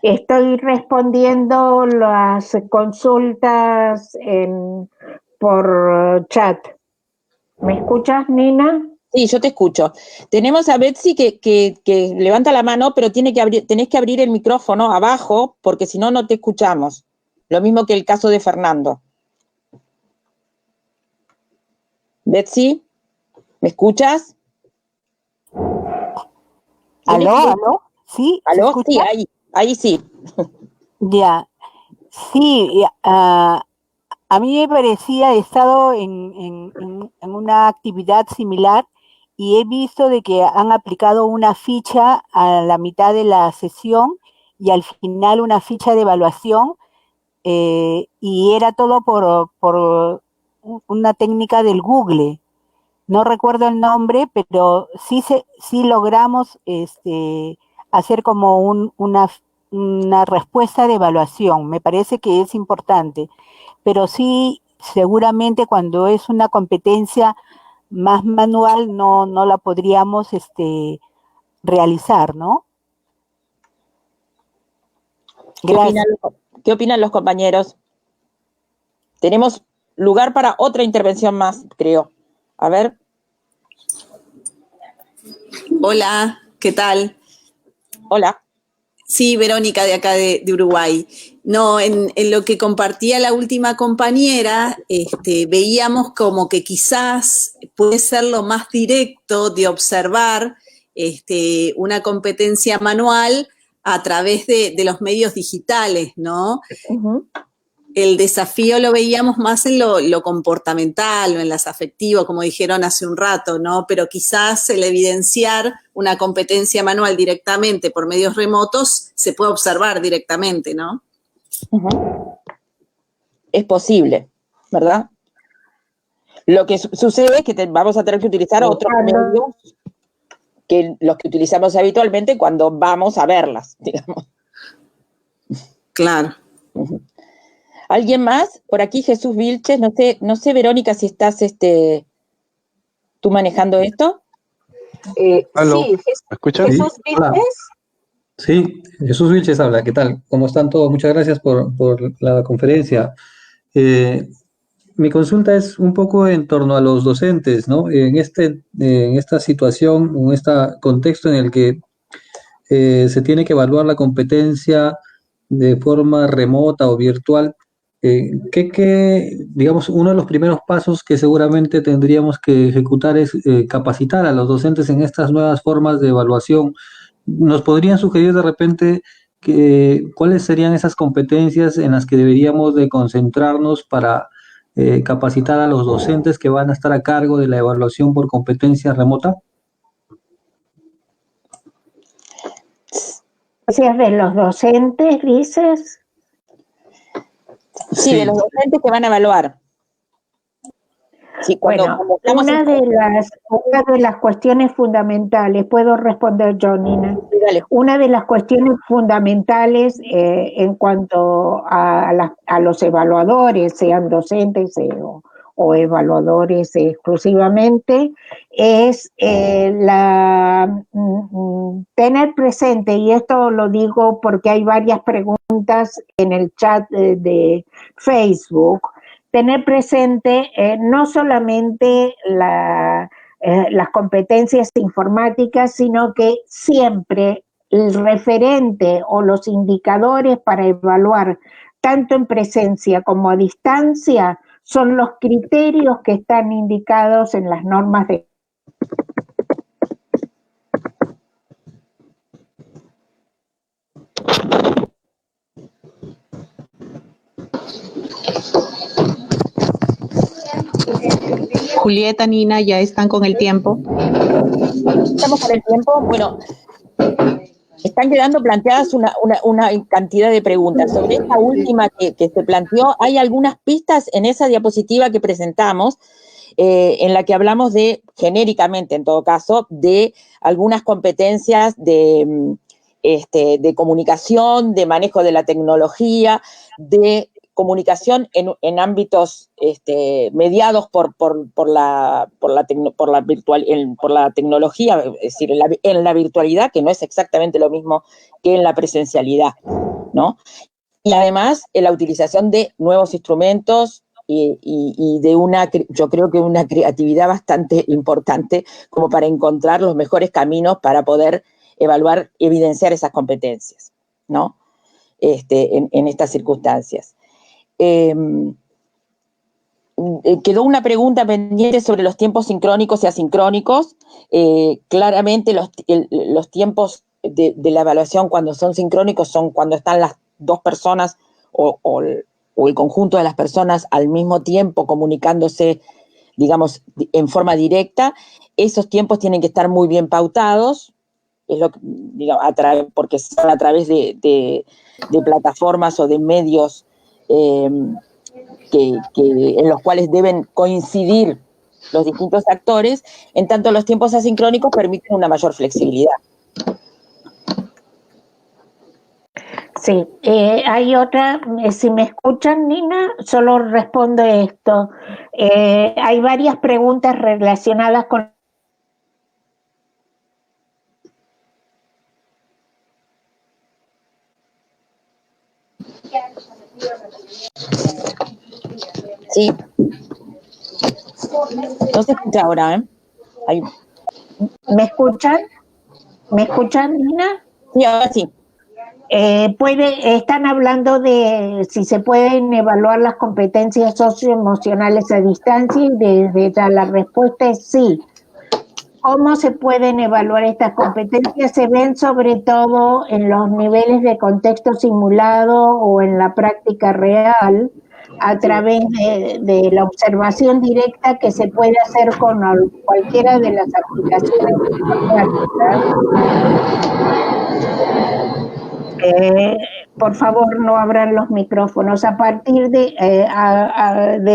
Estoy respondiendo las consultas por chat. ¿Me escuchas, Nina? Sí, yo te escucho. Tenemos a Betsy que levanta la mano, pero tenés que abrir el micrófono abajo, porque si no, no te escuchamos. Lo mismo que el caso de Fernando. Betsy, ¿me escuchas? ¿Aló? ¿Sí? ¿Aló? Sí, ahí sí. Ya. Sí, a mí me parecía, he estado en una actividad similar y he visto de que han aplicado una ficha a la mitad de la sesión y al final una ficha de evaluación, y era todo por una técnica del Google. No recuerdo el nombre, pero sí logramos hacer como una respuesta de evaluación. Me parece que es importante, pero sí, seguramente cuando es una competencia más manual no la podríamos realizar, ¿no? ¿Qué opinan los compañeros? Tenemos lugar para otra intervención más, creo. A ver. Hola, ¿qué tal? Hola. Sí, Verónica, de acá de Uruguay. No, en lo que compartía la última compañera, veíamos como que quizás puede ser lo más directo de observar una competencia manual a través de los medios digitales, ¿no? Uh-huh. El desafío lo veíamos más en lo comportamental o en las afectivo, como dijeron hace un rato, ¿no? Pero quizás el evidenciar una competencia manual directamente por medios remotos se puede observar directamente, ¿no? Uh-huh. Es posible, ¿verdad? Lo que sucede es que vamos a tener que utilizar otros medios que los que utilizamos habitualmente cuando vamos a verlas, digamos. Claro. Uh-huh. ¿Alguien más? Por aquí Jesús Vilches, no sé Verónica si estás tú manejando esto. Aló, Sí, ¿me escuchan? Jesús Vilches. Sí, Jesús Vilches habla, ¿qué tal? ¿Cómo están todos? Muchas gracias por la conferencia. Mi consulta es un poco en torno a los docentes, ¿no? En esta situación, en este contexto en el que se tiene que evaluar la competencia de forma remota o virtual, digamos, uno de los primeros pasos que seguramente tendríamos que ejecutar es capacitar a los docentes en estas nuevas formas de evaluación. ¿Nos podrían sugerir de repente cuáles serían esas competencias en las que deberíamos de concentrarnos para capacitar a los docentes que van a estar a cargo de la evaluación por competencia remota? Si es de los docentes, dices. Sí, de los docentes que van a evaluar. Sí, bueno, una de las cuestiones fundamentales, puedo responder yo, Nina. Dale. Una de las cuestiones fundamentales en cuanto a los evaluadores, sean docentes o evaluadores exclusivamente, es tener presente, y esto lo digo porque hay varias preguntas en el chat de Facebook, tener presente no solamente las competencias informáticas, sino que siempre el referente o los indicadores para evaluar tanto en presencia como a distancia son los criterios que están indicados en las normas de Julieta, Nina, ¿ya están con el tiempo? Estamos con el tiempo. Bueno, están quedando planteadas una cantidad de preguntas. Sobre esta última que se planteó, hay algunas pistas en esa diapositiva que presentamos, en la que hablamos genéricamente en todo caso, de algunas competencias de comunicación, de manejo de la tecnología, de comunicación en ámbitos mediados por la tecnología, es decir, en la virtualidad, que no es exactamente lo mismo que en la presencialidad, ¿no? Y además, la utilización de nuevos instrumentos y de yo creo que una creatividad bastante importante como para encontrar los mejores caminos para poder evaluar, evidenciar esas competencias, ¿no? En estas circunstancias. Quedó una pregunta pendiente sobre los tiempos sincrónicos y asincrónicos. Claramente los tiempos de la evaluación cuando son sincrónicos son cuando están las dos personas o el conjunto de las personas al mismo tiempo comunicándose, digamos, en forma directa. Esos tiempos tienen que estar muy bien pautados, es lo que, digamos, porque son a través de plataformas o de medios en los cuales deben coincidir los distintos actores, en tanto los tiempos asincrónicos permiten una mayor flexibilidad. Sí, hay otra, si me escuchan, Nina, solo respondo esto. Hay varias preguntas relacionadas con... Sí. No se escucha ahora, ¿eh? ¿Me escuchan? ¿Me escuchan, Nina? Sí, ahora sí. Están hablando de si se pueden evaluar las competencias socioemocionales a distancia y la respuesta es sí. ¿Cómo se pueden evaluar estas competencias? Se ven sobre todo en los niveles de contexto simulado o en la práctica real, a través de la observación directa que se puede hacer con cualquiera de las aplicaciones informáticas. Por favor, no abran los micrófonos. A partir de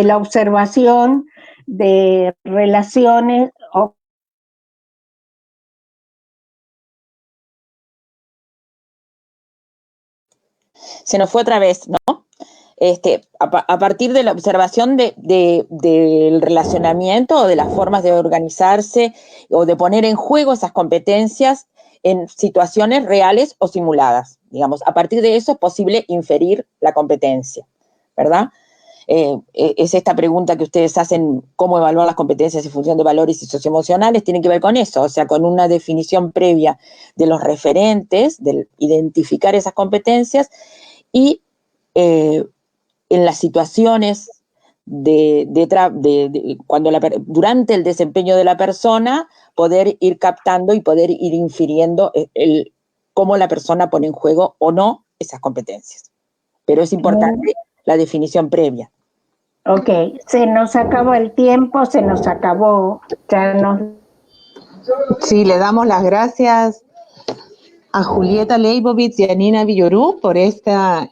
la observación de relaciones o se nos fue otra vez, ¿no? A partir de la observación del relacionamiento o de las formas de organizarse o de poner en juego esas competencias en situaciones reales o simuladas. Digamos, a partir de eso es posible inferir la competencia, ¿verdad? Es esta pregunta que ustedes hacen, cómo evaluar las competencias en función de valores y socioemocionales, tiene que ver con eso, o sea, con una definición previa de los referentes, de identificar esas competencias y en las situaciones durante el desempeño de la persona, poder ir captando y poder ir infiriendo cómo la persona pone en juego o no esas competencias. Pero es importante la definición previa. Ok, se nos acabó el tiempo, se nos acabó. Sí, le damos las gracias a Julieta Leibovitz y a Nina Villorú por este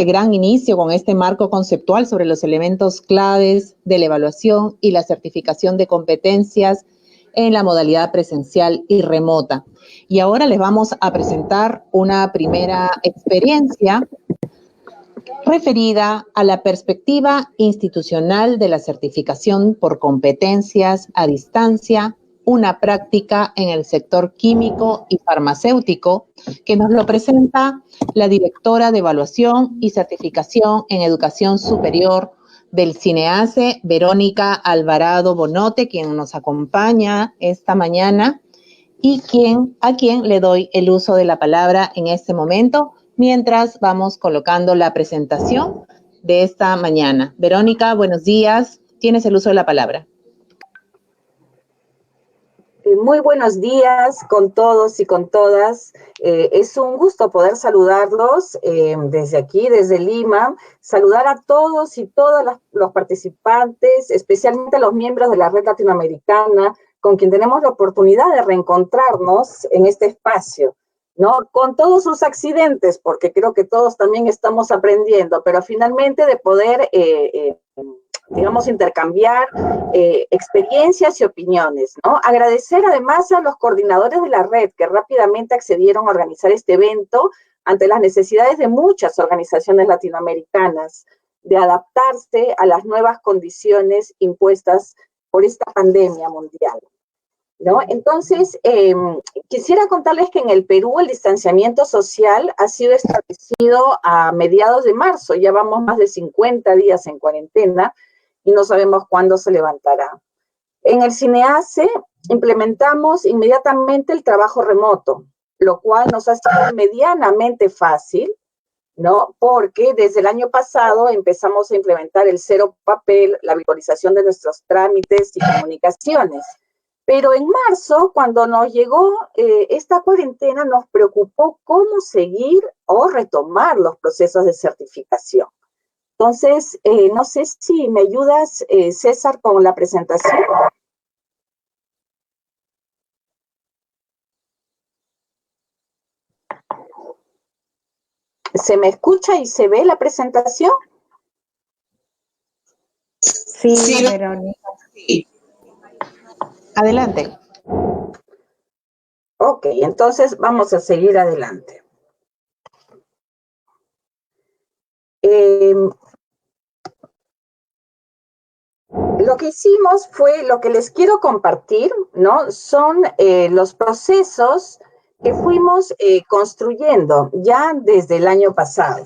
gran inicio con este marco conceptual sobre los elementos claves de la evaluación y la certificación de competencias en la modalidad presencial y remota. Y ahora les vamos a presentar una primera experiencia referida a la perspectiva institucional de la certificación por competencias a distancia, una práctica en el sector químico y farmacéutico, que nos lo presenta la directora de Evaluación y Certificación en Educación Superior del CINEACE, Verónica Alvarado Bonote, quien nos acompaña esta mañana y a quien le doy el uso de la palabra en este momento, mientras vamos colocando la presentación de esta mañana. Verónica, buenos días. Tienes el uso de la palabra. Muy buenos días con todos y con todas. Es un gusto poder saludarlos desde aquí, desde Lima, saludar a todos y todas los participantes, especialmente a los miembros de la Red Latinoamericana, con quien tenemos la oportunidad de reencontrarnos en este espacio, ¿no? Con todos sus accidentes, porque creo que todos también estamos aprendiendo, pero finalmente de poder, digamos, intercambiar experiencias y opiniones, ¿no? Agradecer además a los coordinadores de la red que rápidamente accedieron a organizar este evento ante las necesidades de muchas organizaciones latinoamericanas de adaptarse a las nuevas condiciones impuestas por esta pandemia mundial, ¿no? Entonces, quisiera contarles que en el Perú el distanciamiento social ha sido establecido a mediados de marzo, ya vamos más de 50 días en cuarentena y no sabemos cuándo se levantará. En el CINEACE implementamos inmediatamente el trabajo remoto, lo cual nos ha sido medianamente fácil, ¿no? Porque desde el año pasado empezamos a implementar el cero papel, la virtualización de nuestros trámites y comunicaciones. Pero en marzo, cuando nos llegó esta cuarentena, nos preocupó cómo seguir o retomar los procesos de certificación. Entonces, no sé si me ayudas, César, con la presentación. ¿Se me escucha y se ve la presentación? Sí, Verónica. Sí. Adelante. Ok, entonces vamos a seguir adelante. Lo que hicimos fue, lo que les quiero compartir, ¿no? Son los procesos que fuimos construyendo ya desde el año pasado,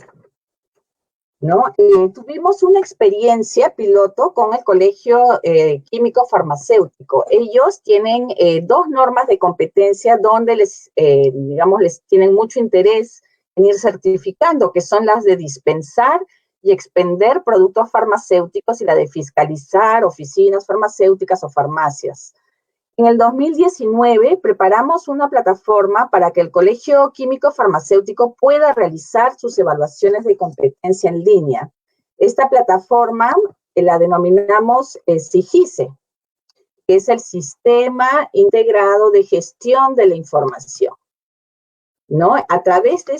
¿no? Tuvimos una experiencia piloto con el Colegio Químico Farmacéutico. Ellos tienen 2 normas de competencia donde digamos, les tienen mucho interés en ir certificando, que son las de dispensar y expender productos farmacéuticos y la de fiscalizar oficinas farmacéuticas o farmacias. En el 2019 preparamos una plataforma para que el Colegio Químico Farmacéutico pueda realizar sus evaluaciones de competencia en línea. Esta plataforma la denominamos SIGICE, que es el Sistema Integrado de Gestión de la Información, ¿no? A través de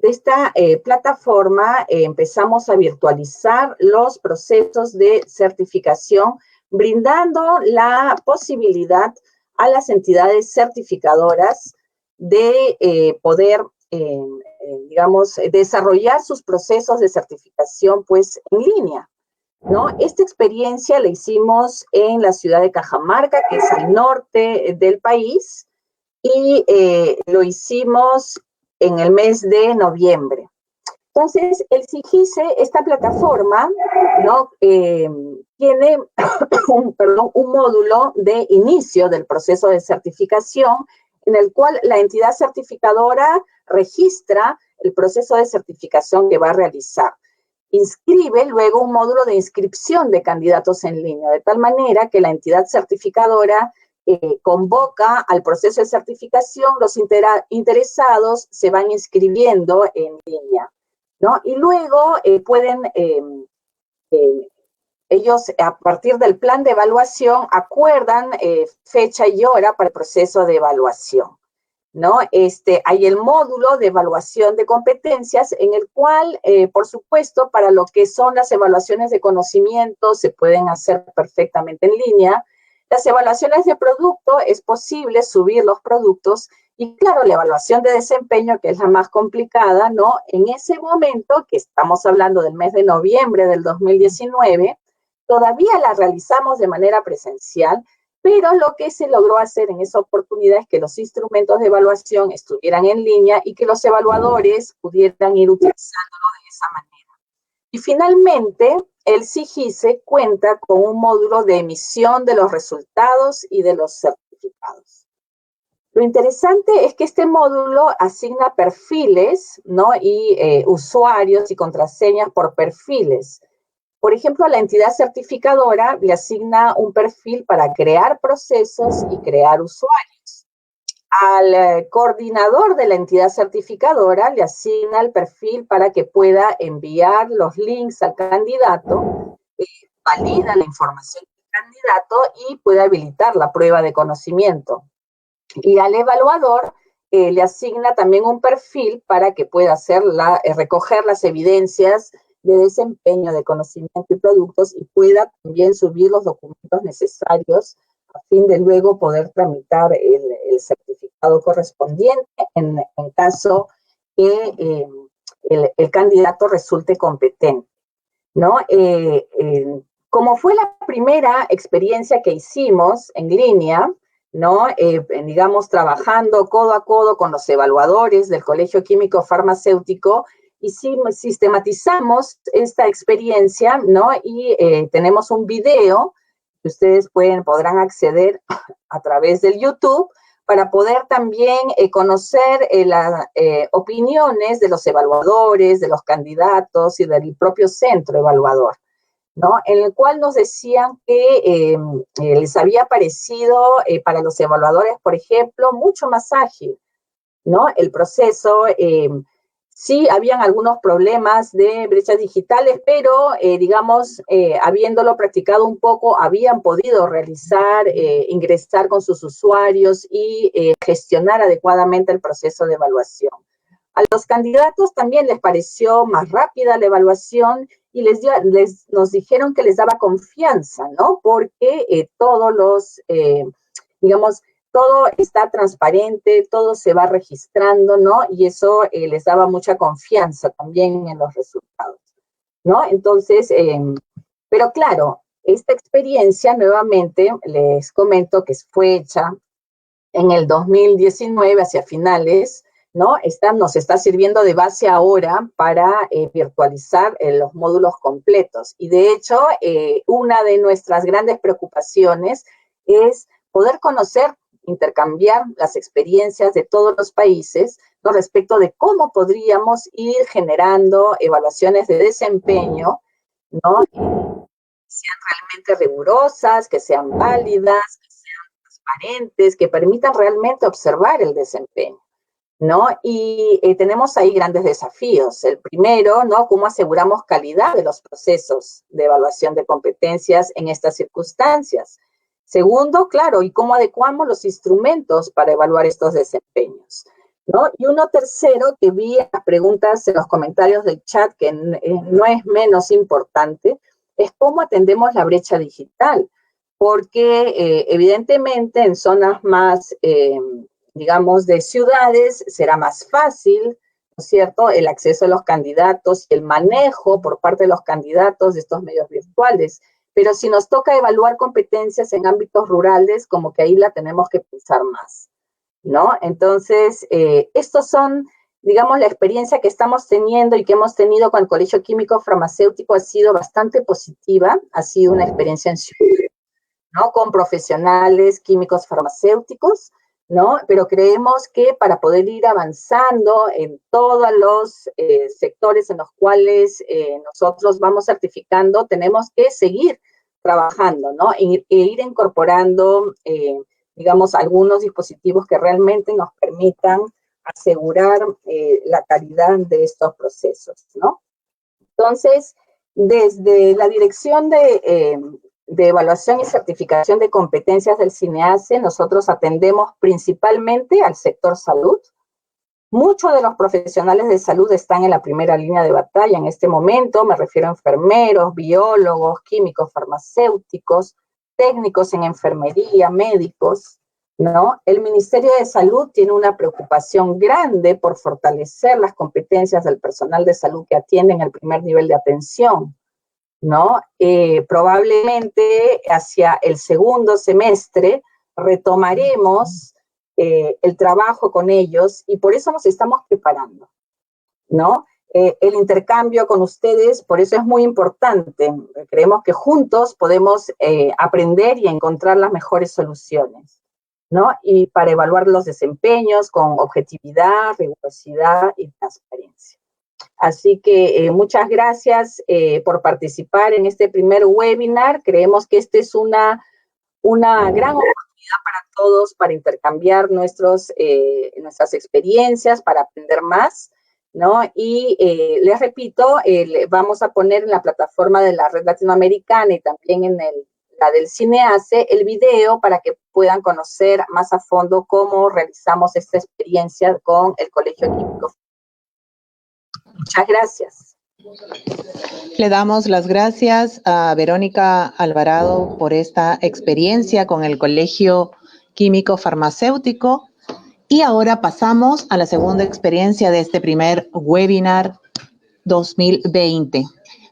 esta plataforma empezamos a virtualizar los procesos de certificación, brindando la posibilidad a las entidades certificadoras de poder, digamos, desarrollar sus procesos de certificación, pues, en línea, ¿no? Esta experiencia la hicimos en la ciudad de Cajamarca, que es al norte del país, y lo hicimos en el mes de noviembre. Entonces, el SIGICE, esta plataforma, ¿no? Tiene un módulo de inicio del proceso de certificación en el cual la entidad certificadora registra el proceso de certificación que va a realizar. Inscribe luego un módulo de inscripción de candidatos en línea, de tal manera que la entidad certificadora convoca al proceso de certificación, los interesados se van inscribiendo en línea, ¿no? Y luego pueden, ellos a partir del plan de evaluación acuerdan fecha y hora para el proceso de evaluación, ¿no? Hay el módulo de evaluación de competencias en el cual, por supuesto, para lo que son las evaluaciones de conocimiento se pueden hacer perfectamente en línea. Las evaluaciones de producto, es posible subir los productos y, claro, la evaluación de desempeño, que es la más complicada, ¿no? En ese momento, que estamos hablando del mes de noviembre del 2019, todavía la realizamos de manera presencial, pero lo que se logró hacer en esa oportunidad es que los instrumentos de evaluación estuvieran en línea y que los evaluadores pudieran ir utilizándolo de esa manera. Y finalmente, el SIGICE cuenta con un módulo de emisión de los resultados y de los certificados. Lo interesante es que este módulo asigna perfiles, ¿no? Y usuarios y contraseñas por perfiles. Por ejemplo, a la entidad certificadora le asigna un perfil para crear procesos y crear usuarios. Al coordinador de la entidad certificadora le asigna el perfil para que pueda enviar los links al candidato, valida la información del candidato y puede habilitar la prueba de conocimiento. Y al evaluador le asigna también un perfil para que pueda hacer recoger las evidencias de desempeño, de conocimiento y productos y pueda también subir los documentos necesarios a fin de luego poder tramitar el certificado correspondiente en caso que el candidato resulte competente, ¿no? Como fue la primera experiencia que hicimos en línea, ¿no? Digamos, trabajando codo a codo con los evaluadores del Colegio Químico Farmacéutico, y sistematizamos esta experiencia, ¿no? Y tenemos un video que ustedes podrán acceder a través del YouTube para poder también conocer las opiniones de los evaluadores, de los candidatos y del propio centro evaluador, ¿no? En el cual nos decían que les había parecido para los evaluadores, por ejemplo, mucho más ágil, ¿no? El proceso. Sí, habían algunos problemas de brechas digitales, pero, digamos, habiéndolo practicado un poco, habían podido realizar, ingresar con sus usuarios y gestionar adecuadamente el proceso de evaluación. A los candidatos también les pareció más rápida la evaluación y nos dijeron que les daba confianza, ¿no? Porque todo está transparente, todo se va registrando, ¿no? Y eso les daba mucha confianza también en los resultados, ¿no? Entonces, pero claro, esta experiencia nuevamente les comento que fue hecha en el 2019, hacia finales, ¿no? Nos está sirviendo de base ahora para virtualizar los módulos completos. Y de hecho, una de nuestras grandes preocupaciones es poder conocer, intercambiar las experiencias de todos los países, ¿no? Respecto de cómo podríamos ir generando evaluaciones de desempeño, ¿no? Que sean realmente rigurosas, que sean válidas, que sean transparentes, que permitan realmente observar el desempeño, ¿no? Y tenemos ahí grandes desafíos. El primero, ¿no? ¿Cómo aseguramos calidad de los procesos de evaluación de competencias en estas circunstancias? Segundo, claro, ¿y cómo adecuamos los instrumentos para evaluar estos desempeños? ¿No? Y uno tercero que vi en las preguntas, en los comentarios del chat, que no es menos importante, es cómo atendemos la brecha digital, porque evidentemente en zonas más, digamos, de ciudades será más fácil, ¿no es cierto?, el acceso a los candidatos y el manejo por parte de los candidatos de estos medios virtuales. Pero si nos toca evaluar competencias en ámbitos rurales, como que ahí la tenemos que pensar más, ¿no? Entonces, estos son, digamos, la experiencia que estamos teniendo y que hemos tenido con el Colegio Químico Farmacéutico ha sido bastante positiva, ha sido una experiencia en ciudad, ¿no? Con profesionales químicos farmacéuticos, ¿no? Pero creemos que para poder ir avanzando en todos los sectores en los cuales nosotros vamos certificando, tenemos que seguir trabajando, ¿no? E ir incorporando, digamos, algunos dispositivos que realmente nos permitan asegurar la calidad de estos procesos, ¿no? Entonces, desde la Dirección de Evaluación y Certificación de Competencias del CINEACE, nosotros atendemos principalmente al sector salud. Muchos de los profesionales de salud están en la primera línea de batalla en este momento, me refiero a enfermeros, biólogos, químicos farmacéuticos, técnicos en enfermería, médicos, ¿no? El Ministerio de Salud tiene una preocupación grande por fortalecer las competencias del personal de salud que atiende en el primer nivel de atención, ¿no? Probablemente hacia el segundo semestre retomaremos el trabajo con ellos y por eso nos estamos preparando, ¿no? El intercambio con ustedes, por eso es muy importante. Creemos que juntos podemos aprender y encontrar las mejores soluciones, ¿no? Y para evaluar los desempeños con objetividad, rigurosidad y transparencia. Así que muchas gracias por participar en este primer webinar. Creemos que este es una gran oportunidad para todos para intercambiar nuestras experiencias, para aprender más, ¿no? Y les repito, vamos a poner en la plataforma de la Red Latinoamericana y también en la del CINEACE el video para que puedan conocer más a fondo cómo realizamos esta experiencia con el Colegio Químico. Muchas gracias. Le damos las gracias a Verónica Alvarado por esta experiencia con el Colegio Químico Farmacéutico. Y ahora pasamos a la segunda experiencia de este primer webinar 2020.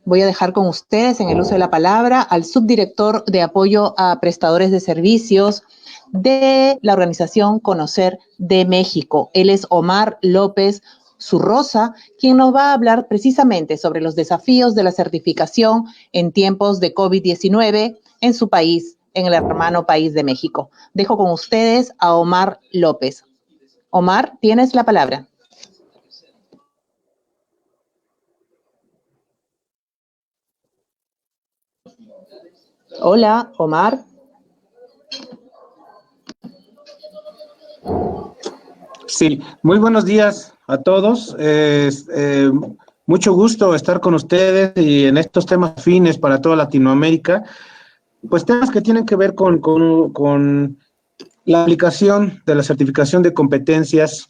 Voy a dejar con ustedes en el uso de la palabra al subdirector de apoyo a prestadores de servicios de la organización Conocer de México. Él es Omar López Zurrosa, quien nos va a hablar precisamente sobre los desafíos de la certificación en tiempos de COVID-19 en su país, en el hermano país de México. Dejo con ustedes a Omar López. Omar, tienes la palabra. Hola, Omar. Sí, muy buenos días a todos. Mucho gusto estar con ustedes y en estos temas afines para toda Latinoamérica, pues temas que tienen que ver con la aplicación de la certificación de competencias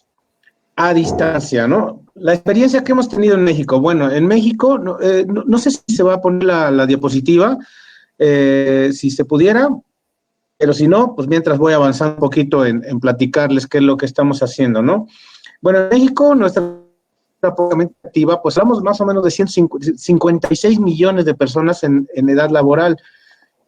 a distancia, ¿no? la experiencia que hemos tenido en México. Bueno, en México, no sé si se va a poner la diapositiva, si se pudiera, pero si no, pues mientras voy avanzando un poquito en platicarles qué es lo que estamos haciendo, ¿no? Bueno, en México, nuestra activa, pues hablamos más o menos de 156 millones de personas en edad laboral,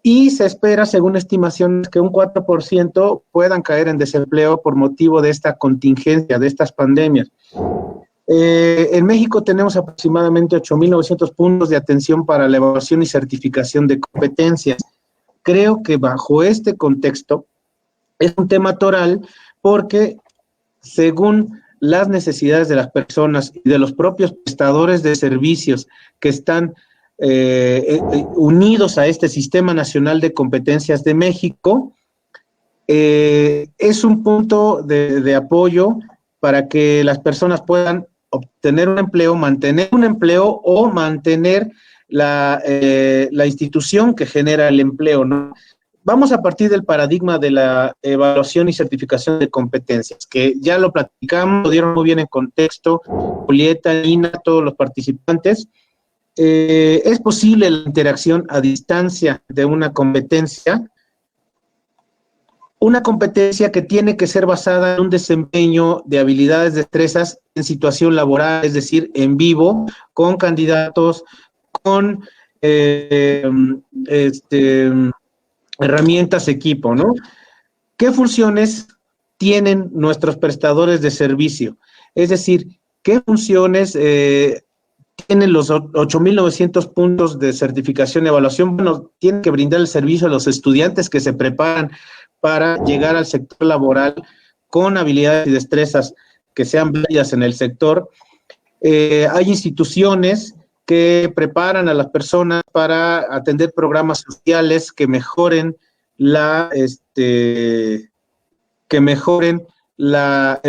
y se espera, según estimaciones, que un 4% puedan caer en desempleo por motivo de esta contingencia, de estas pandemias. En México tenemos aproximadamente 8.900 puntos de atención para la evaluación y certificación de competencias. Creo que bajo este contexto es un tema toral porque según las necesidades de las personas y de los propios prestadores de servicios que están unidos a este Sistema Nacional de Competencias de México, es un punto de apoyo para que las personas puedan obtener un empleo, mantener un empleo o mantener la institución que genera el empleo, ¿no? Vamos a partir del paradigma de la evaluación y certificación de competencias, que ya lo platicamos, lo dieron muy bien en contexto, Julieta, Nina, todos los participantes. Es posible la interacción a distancia de una competencia que tiene que ser basada en un desempeño de habilidades, destrezas en situación laboral, es decir, en vivo, con candidatos, con herramientas, equipo, ¿no? ¿Qué funciones tienen nuestros prestadores de servicio? Es decir, ¿qué funciones tienen los 8.900 puntos de certificación y evaluación? Bueno, tienen que brindar el servicio a los estudiantes que se preparan para llegar al sector laboral con habilidades y destrezas que sean válidas en el sector. Hay instituciones que preparan a las personas para atender programas sociales que mejoren el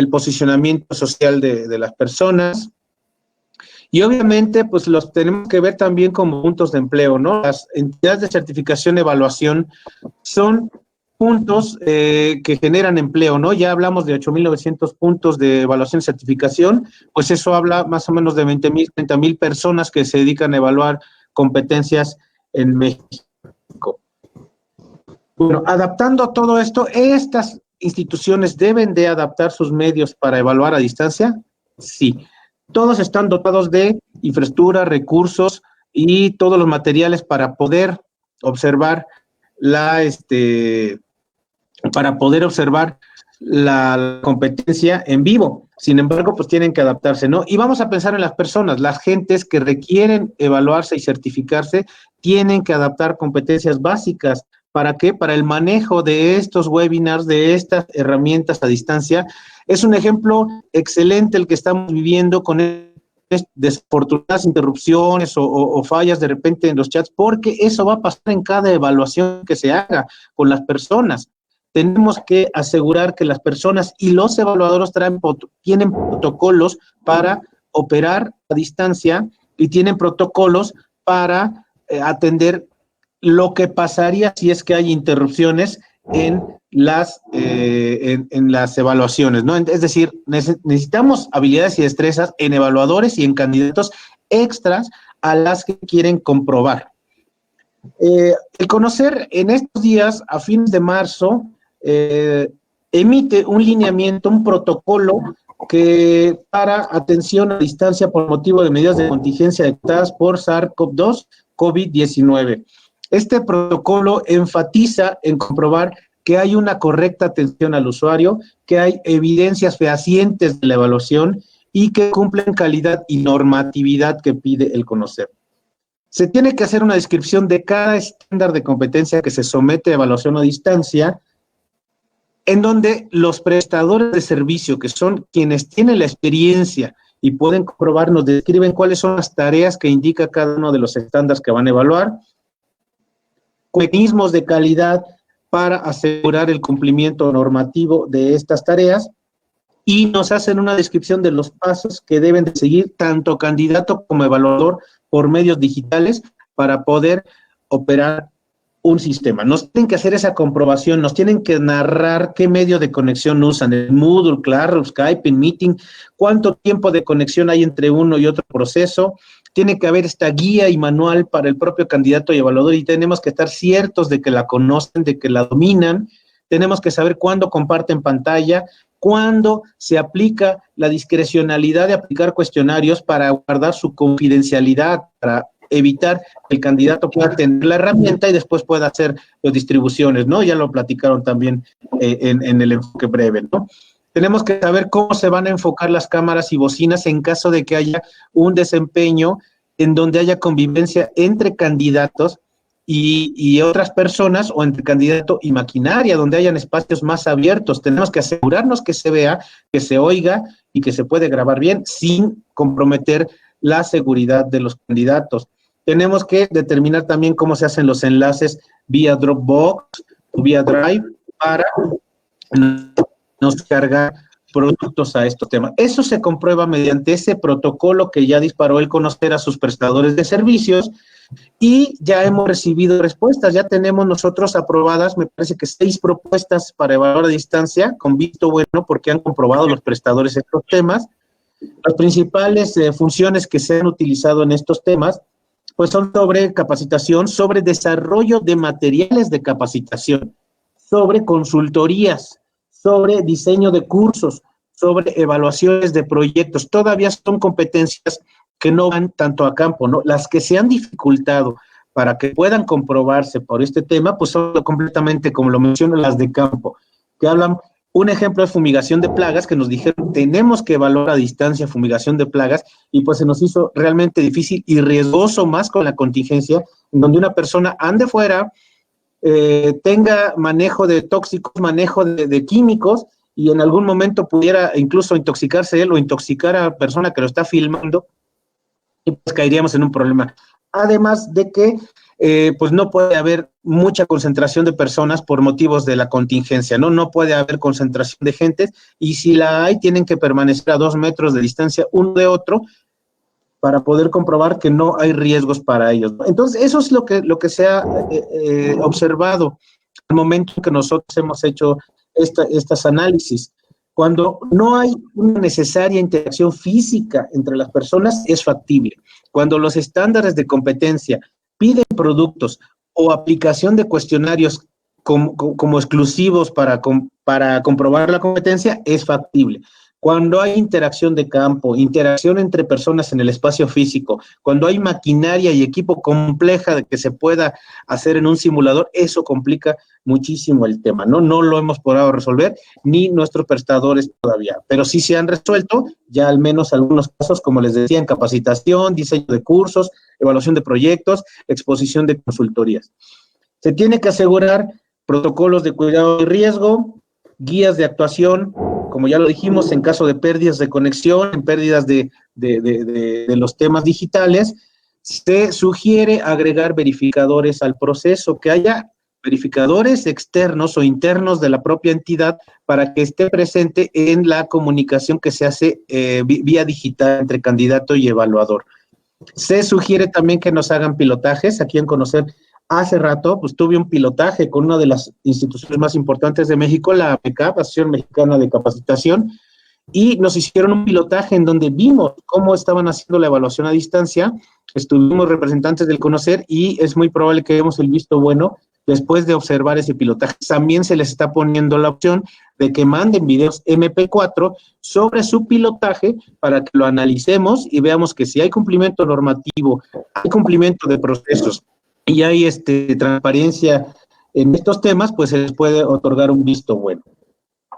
posicionamiento social de las personas. Y obviamente, pues los tenemos que ver también como puntos de empleo, ¿no? Las entidades de certificación y evaluación son puntos que generan empleo, ¿no? Ya hablamos de 8.900 puntos de evaluación y certificación, pues eso habla más o menos de 20.000, 30.000 personas que se dedican a evaluar competencias en México. Bueno, adaptando todo esto, ¿estas instituciones deben de adaptar sus medios para evaluar a distancia? Sí. Todos están dotados de infraestructura, recursos y todos los materiales para poder observar la competencia en vivo. Sin embargo, pues tienen que adaptarse, ¿no? Y vamos a pensar en las personas, las gentes que requieren evaluarse y certificarse, tienen que adaptar competencias básicas. ¿Para qué? Para el manejo de estos webinars, de estas herramientas a distancia. Es un ejemplo excelente el que estamos viviendo con desafortunadas interrupciones o fallas de repente en los chats, porque eso va a pasar en cada evaluación que se haga con las personas. Tenemos que asegurar que las personas y los evaluadores tienen protocolos para operar a distancia y tienen protocolos para atender lo que pasaría si es que hay interrupciones en las evaluaciones, ¿no? Es decir, necesitamos habilidades y destrezas en evaluadores y en candidatos extras a las que quieren comprobar. El CONOCER en estos días, a fines de marzo, emite un lineamiento, un protocolo que para atención a distancia por motivo de medidas de contingencia dictadas por SARS-CoV-2, COVID-19. Este protocolo enfatiza en comprobar que hay una correcta atención al usuario, que hay evidencias fehacientes de la evaluación y que cumplen calidad y normatividad que pide el CONOCER. Se tiene que hacer una descripción de cada estándar de competencia que se somete a evaluación a distancia, en donde los prestadores de servicio, que son quienes tienen la experiencia y pueden comprobar, nos describen cuáles son las tareas que indica cada uno de los estándares que van a evaluar, mecanismos de calidad para asegurar el cumplimiento normativo de estas tareas, y nos hacen una descripción de los pasos que deben de seguir tanto candidato como evaluador por medios digitales para poder operar un sistema. Nos tienen que hacer esa comprobación, nos tienen que narrar qué medio de conexión usan, el Moodle, Classroom, Skype, Meeting, cuánto tiempo de conexión hay entre uno y otro proceso. Tiene que haber esta guía y manual para el propio candidato y evaluador y tenemos que estar ciertos de que la conocen, de que la dominan. Tenemos que saber cuándo comparten pantalla, cuándo se aplica la discrecionalidad de aplicar cuestionarios para guardar su confidencialidad, para evitar que el candidato pueda tener la herramienta y después pueda hacer distribuciones, ¿no? Ya lo platicaron también en el enfoque breve, ¿no? Tenemos que saber cómo se van a enfocar las cámaras y bocinas en caso de que haya un desempeño en donde haya convivencia entre candidatos y otras personas o entre candidato y maquinaria, donde hayan espacios más abiertos. Tenemos que asegurarnos que se vea, que se oiga y que se puede grabar bien sin comprometer la seguridad de los candidatos. Tenemos que determinar también cómo se hacen los enlaces vía Dropbox o vía Drive para nos cargar productos a estos temas. Eso se comprueba mediante ese protocolo que ya disparó el conocer a sus prestadores de servicios y ya hemos recibido respuestas. Ya tenemos nosotros aprobadas, me parece que 6 propuestas para evaluar a distancia con visto bueno porque han comprobado los prestadores estos temas. Las principales funciones que se han utilizado en estos temas pues son sobre capacitación, sobre desarrollo de materiales de capacitación, sobre consultorías, sobre diseño de cursos, sobre evaluaciones de proyectos. Todavía son competencias que no van tanto a campo, ¿no? Las que se han dificultado para que puedan comprobarse por este tema, pues son completamente, como lo menciono, las de campo, que hablan, un ejemplo de fumigación de plagas, que nos dijeron, tenemos que evaluar a distancia fumigación de plagas, y pues se nos hizo realmente difícil y riesgoso más con la contingencia, en donde una persona ande fuera, tenga manejo de tóxicos, manejo de químicos, y en algún momento pudiera incluso intoxicarse él o intoxicar a la persona que lo está filmando, y pues caeríamos en un problema. Además de que pues no puede haber mucha concentración de personas por motivos de la contingencia, ¿no? No puede haber concentración de gente, y si la hay, tienen que permanecer a 2 metros de distancia uno de otro para poder comprobar que no hay riesgos para ellos, ¿no? Entonces, eso es lo que se ha observado al momento en que nosotros hemos hecho estas análisis. Cuando no hay una necesaria interacción física entre las personas, es factible. Cuando los estándares de competencia piden productos o aplicación de cuestionarios como exclusivos para comprobar la competencia, es factible. Cuando hay interacción de campo, interacción entre personas en el espacio físico, cuando hay maquinaria y equipo compleja de que se pueda hacer en un simulador, eso complica muchísimo el tema, ¿no? No lo hemos podido resolver, ni nuestros prestadores todavía, pero sí se han resuelto ya al menos algunos casos, como les decía, en capacitación, diseño de cursos, evaluación de proyectos, exposición de consultorías. Se tiene que asegurar protocolos de cuidado y riesgo, guías de actuación, como ya lo dijimos, en caso de pérdidas de conexión, en pérdidas de los temas digitales, se sugiere agregar verificadores al proceso, que haya verificadores externos o internos de la propia entidad para que esté presente en la comunicación que se hace vía digital entre candidato y evaluador. Se sugiere también que nos hagan pilotajes. Aquí en Conocer, hace rato, pues tuve un pilotaje con una de las instituciones más importantes de México, la AMECAP, Asociación Mexicana de Capacitación, y nos hicieron un pilotaje en donde vimos cómo estaban haciendo la evaluación a distancia. Estuvimos representantes del Conocer y es muy probable que demos el visto bueno después de observar ese pilotaje. También se les está poniendo la opción de que manden videos MP4 sobre su pilotaje para que lo analicemos y veamos que si hay cumplimiento normativo, hay cumplimiento de procesos y hay transparencia en estos temas, pues se les puede otorgar un visto bueno.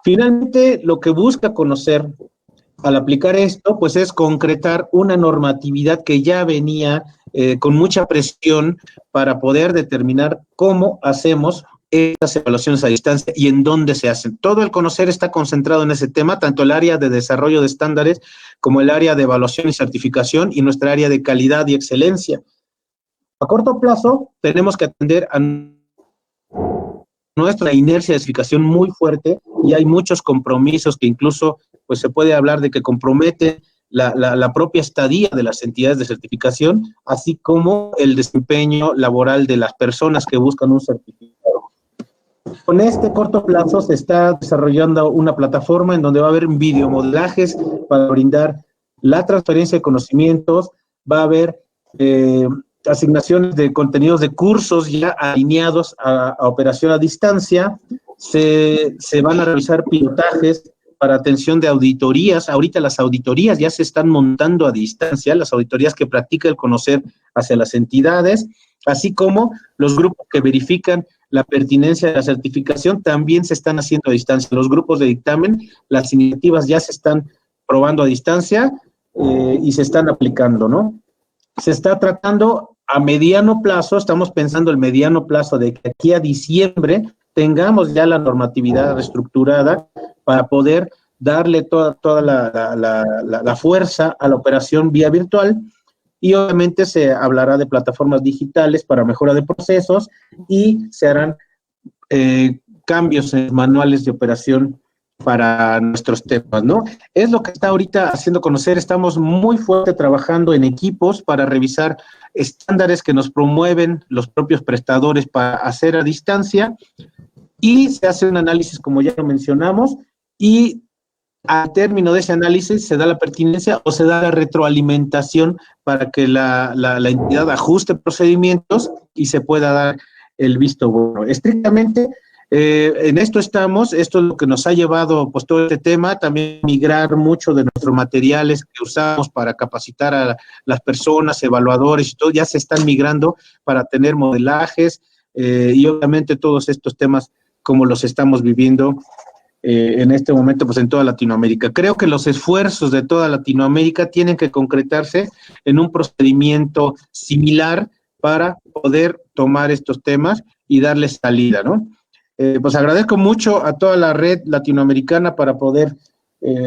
Finalmente, lo que busca Conocer al aplicar esto, pues es concretar una normatividad que ya venía con mucha presión para poder determinar cómo hacemos estas evaluaciones a distancia y en dónde se hacen. Todo el Conocer está concentrado en ese tema, tanto el área de desarrollo de estándares como el área de evaluación y certificación y nuestra área de calidad y excelencia. A corto plazo, tenemos que atender a nuestra inercia de certificación muy fuerte y hay muchos compromisos que incluso pues se puede hablar de que comprometen la propia estadía de las entidades de certificación, así como el desempeño laboral de las personas que buscan un certificado. Con este corto plazo se está desarrollando una plataforma en donde va a haber videomodelajes para brindar la transferencia de conocimientos, va a haber asignaciones de contenidos de cursos ya alineados a operación a distancia, se van a realizar pilotajes para atención de auditorías. Ahorita las auditorías ya se están montando a distancia, las auditorías que practica el conocer hacia las entidades, así como los grupos que verifican la pertinencia de la certificación también se están haciendo a distancia. Los grupos de dictamen, las iniciativas ya se están probando a distancia y se están aplicando, ¿no? Se está tratando a mediano plazo, estamos pensando el mediano plazo de que aquí a diciembre tengamos ya la normatividad reestructurada para poder darle toda la fuerza a la operación vía virtual, y obviamente se hablará de plataformas digitales para mejora de procesos y se harán cambios en manuales de operación para nuestros temas, ¿no? Es lo que está ahorita haciendo conocer. Estamos muy fuerte trabajando en equipos para revisar estándares que nos promueven los propios prestadores para hacer a distancia, y se hace un análisis, como ya lo mencionamos, y al término de ese análisis se da la pertinencia o se da la retroalimentación para que la entidad ajuste procedimientos y se pueda dar el visto bueno. Estrictamente, en esto estamos, esto es lo que nos ha llevado pues todo este tema, también migrar mucho de nuestros materiales que usamos para capacitar a las personas, evaluadores y todo, ya se están migrando para tener modelajes y obviamente todos estos temas como los estamos viviendo en este momento pues en toda Latinoamérica. Creo que los esfuerzos de toda Latinoamérica tienen que concretarse en un procedimiento similar para poder tomar estos temas y darles salida, ¿no? Pues agradezco mucho a toda la red latinoamericana para poder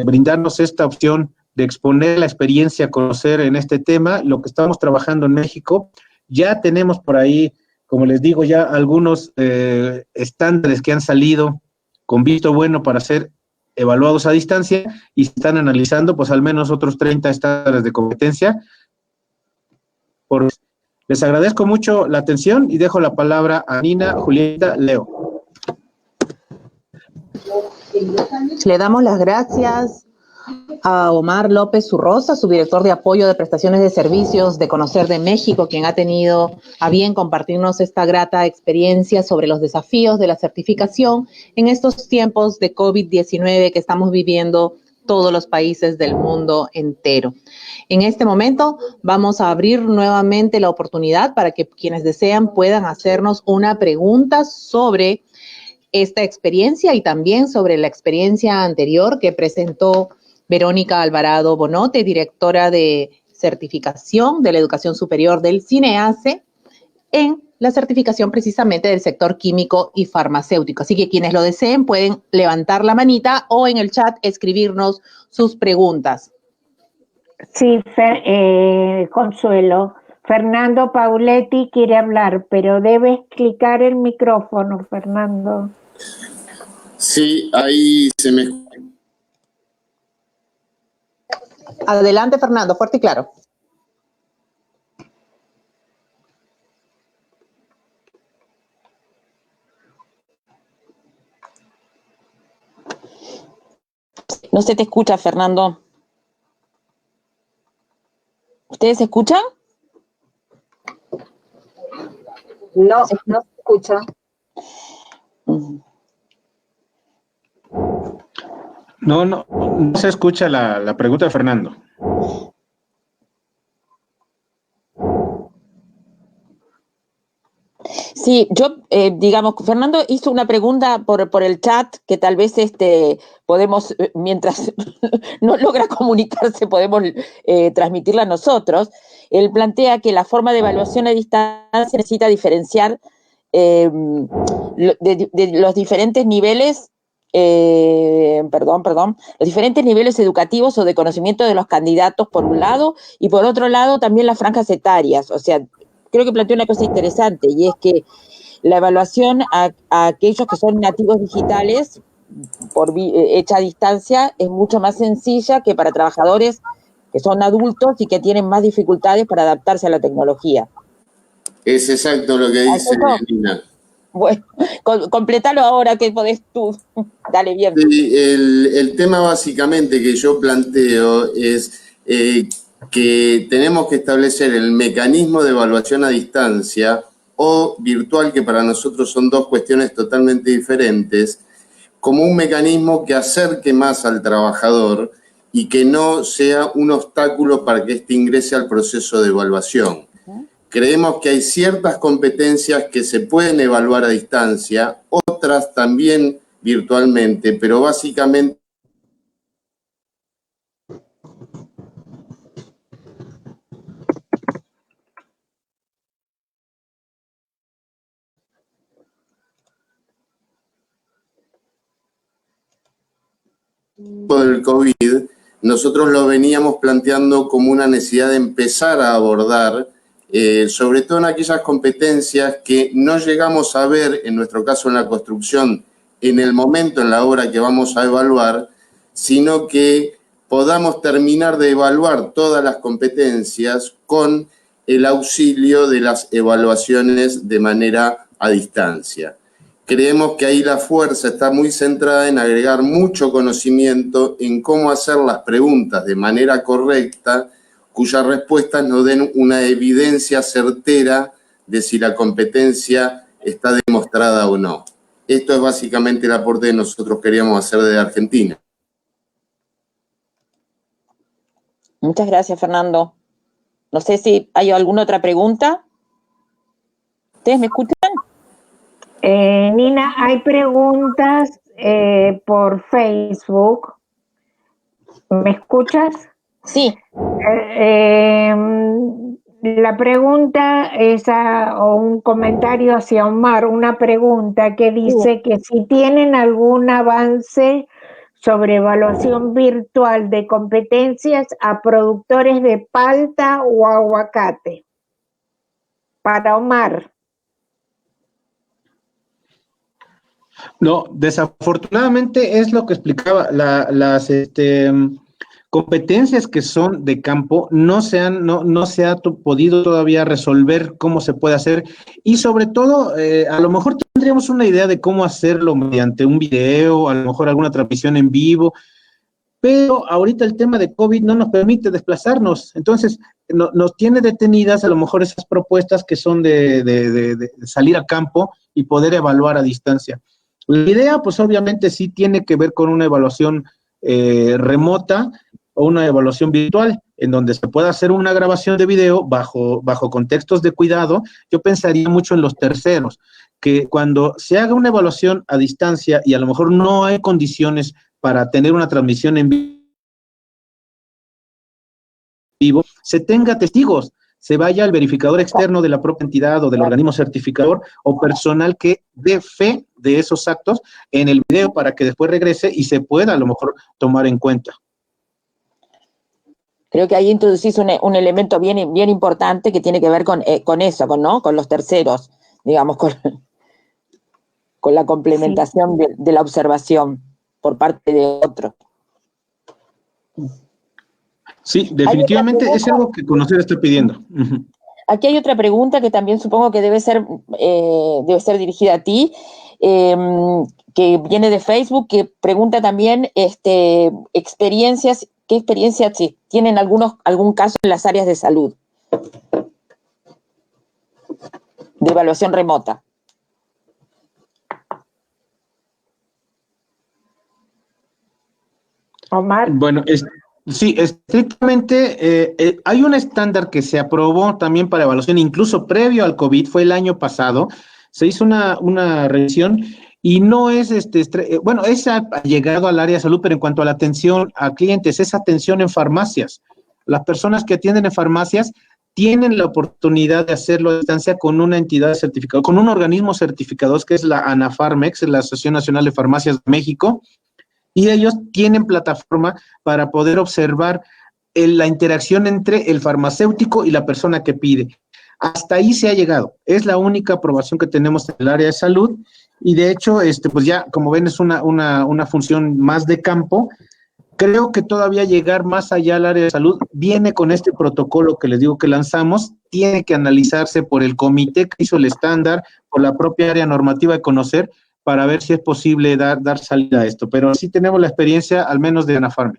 brindarnos esta opción de exponer la experiencia, conocer en este tema, lo que estamos trabajando en México. Ya tenemos por ahí, como les digo, ya algunos estándares que han salido con visto bueno para ser evaluados a distancia y se están analizando pues al menos otros 30 estándares de competencia. Les agradezco mucho la atención y dejo la palabra a Nina, Julieta, Leo. Le damos las gracias a Omar López Urrosa, subdirector de apoyo de prestaciones de servicios de Conocer de México, quien ha tenido a bien compartirnos esta grata experiencia sobre los desafíos de la certificación en estos tiempos de COVID-19 que estamos viviendo todos los países del mundo entero. En este momento vamos a abrir nuevamente la oportunidad para que quienes desean puedan hacernos una pregunta sobre esta experiencia y también sobre la experiencia anterior que presentó Verónica Alvarado Bonote, directora de certificación de la educación superior del CINEACE, en la certificación precisamente del sector químico y farmacéutico. Así que quienes lo deseen pueden levantar la manita o en el chat escribirnos sus preguntas. Sí, Consuelo. Fernando Pauletti quiere hablar, pero debes clicar el micrófono, Fernando. Sí, ahí se me... Adelante, Fernando, fuerte y claro. No se te escucha, Fernando. ¿Ustedes se escuchan? No, no se escucha. No se escucha la pregunta de Fernando. Sí, yo, digamos, Fernando hizo una pregunta por el chat que tal vez podemos, mientras no logra comunicarse, podemos transmitirla nosotros. Él plantea que la forma de evaluación a distancia necesita diferenciar de los diferentes niveles, los diferentes niveles educativos o de conocimiento de los candidatos por un lado, y por otro lado también las franjas etarias. O sea, creo que plantea una cosa interesante, y es que la evaluación a aquellos que son nativos digitales hecha a distancia es mucho más sencilla que para trabajadores que son adultos y que tienen más dificultades para adaptarse a la tecnología. Es exacto lo que dice Nina. Bueno, completalo ahora que podés tú. Dale, bien. Sí, el tema básicamente que yo planteo es que tenemos que establecer el mecanismo de evaluación a distancia o virtual, que para nosotros son dos cuestiones totalmente diferentes, como un mecanismo que acerque más al trabajador y que no sea un obstáculo para que éste ingrese al proceso de evaluación. Creemos que hay ciertas competencias que se pueden evaluar a distancia, otras también virtualmente, pero básicamente por el COVID, nosotros lo veníamos planteando como una necesidad de empezar a abordar, sobre todo en aquellas competencias que no llegamos a ver, en nuestro caso en la construcción, en el momento, en la obra que vamos a evaluar, sino que podamos terminar de evaluar todas las competencias con el auxilio de las evaluaciones de manera a distancia. Creemos que ahí la fuerza está muy centrada en agregar mucho conocimiento en cómo hacer las preguntas de manera correcta, cuyas respuestas nos den una evidencia certera de si la competencia está demostrada o no. Esto es básicamente el aporte que nosotros queríamos hacer desde Argentina. Muchas gracias, Fernando. No sé si hay alguna otra pregunta. ¿Ustedes me escuchan? Nina, hay preguntas por Facebook. ¿Me escuchas? Sí. La pregunta es o un comentario hacia Omar, una pregunta que dice que si tienen algún avance sobre evaluación virtual de competencias a productores de palta o aguacate. Para Omar. No, desafortunadamente es lo que explicaba, las competencias que son de campo no se ha podido todavía resolver cómo se puede hacer y sobre todo a lo mejor tendríamos una idea de cómo hacerlo mediante un video, a lo mejor alguna transmisión en vivo, pero ahorita el tema de COVID no nos permite desplazarnos, entonces nos tiene detenidas a lo mejor esas propuestas que son de salir a campo y poder evaluar a distancia. La idea, pues obviamente sí tiene que ver con una evaluación remota o una evaluación virtual, en donde se pueda hacer una grabación de video bajo contextos de cuidado. Yo pensaría mucho en los terceros, que cuando se haga una evaluación a distancia y a lo mejor no hay condiciones para tener una transmisión en vivo, se tenga testigos, se vaya al verificador externo de la propia entidad o del organismo certificador o personal que dé fe de esos actos en el video para que después regrese y se pueda a lo mejor tomar en cuenta. Creo que ahí introducís un elemento bien importante que tiene que ver con eso, con los terceros, digamos, con la complementación de la observación por parte de otro. Sí, definitivamente es algo que Conocer está pidiendo. Aquí hay otra pregunta que también supongo que debe ser dirigida a ti, que viene de Facebook, que pregunta también experiencias. ¿Qué experiencias tienen algún caso en las áreas de salud? De evaluación remota. Omar. Bueno, sí, estrictamente hay un estándar que se aprobó también para evaluación, incluso previo al COVID, fue el año pasado, se hizo una revisión y no es, bueno, es llegado al área de salud, pero en cuanto a la atención a clientes, es atención en farmacias. Las personas que atienden en farmacias tienen la oportunidad de hacerlo a distancia con una entidad certificada, con un organismo certificador que es la ANAFARMEX, la Asociación Nacional de Farmacias de México, y ellos tienen plataforma para poder observar la interacción entre el farmacéutico y la persona que pide. Hasta ahí se ha llegado. Es la única aprobación que tenemos en el área de salud y de hecho, pues ya, como ven, es una función más de campo, creo que todavía llegar más allá al área de salud viene con este protocolo que les digo que lanzamos, tiene que analizarse por el comité que hizo el estándar, por la propia área normativa de conocer, para ver si es posible dar salida a esto. Pero sí tenemos la experiencia, al menos de Anafarm.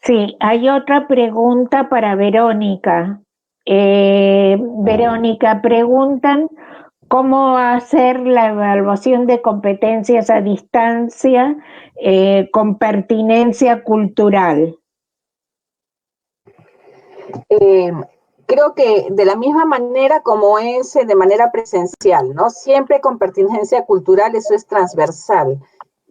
Sí, hay otra pregunta para Verónica. Verónica, preguntan cómo hacer la evaluación de competencias a distancia con pertinencia cultural. Creo que de la misma manera como es de manera presencial, ¿no? Siempre con pertinencia cultural, eso es transversal.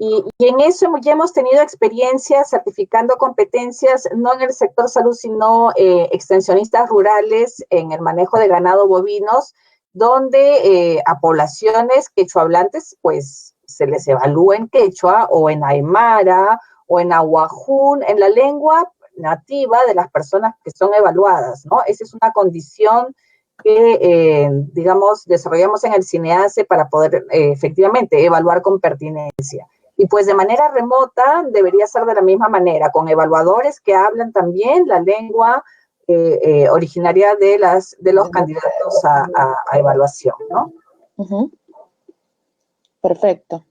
Y en eso ya hemos tenido experiencias certificando competencias, no en el sector salud, sino extensionistas rurales en el manejo de ganado bovinos, donde a poblaciones quechuahablantes, pues se les evalúa en quechua o en aymara o en ahuajún, en la lengua nativa de las personas que son evaluadas, ¿no? Esa es una condición que, digamos, desarrollamos en el CINEACE para poder efectivamente evaluar con pertinencia. Y pues de manera remota debería ser de la misma manera, con evaluadores que hablan también la lengua originaria de los candidatos a evaluación, ¿no? Perfecto.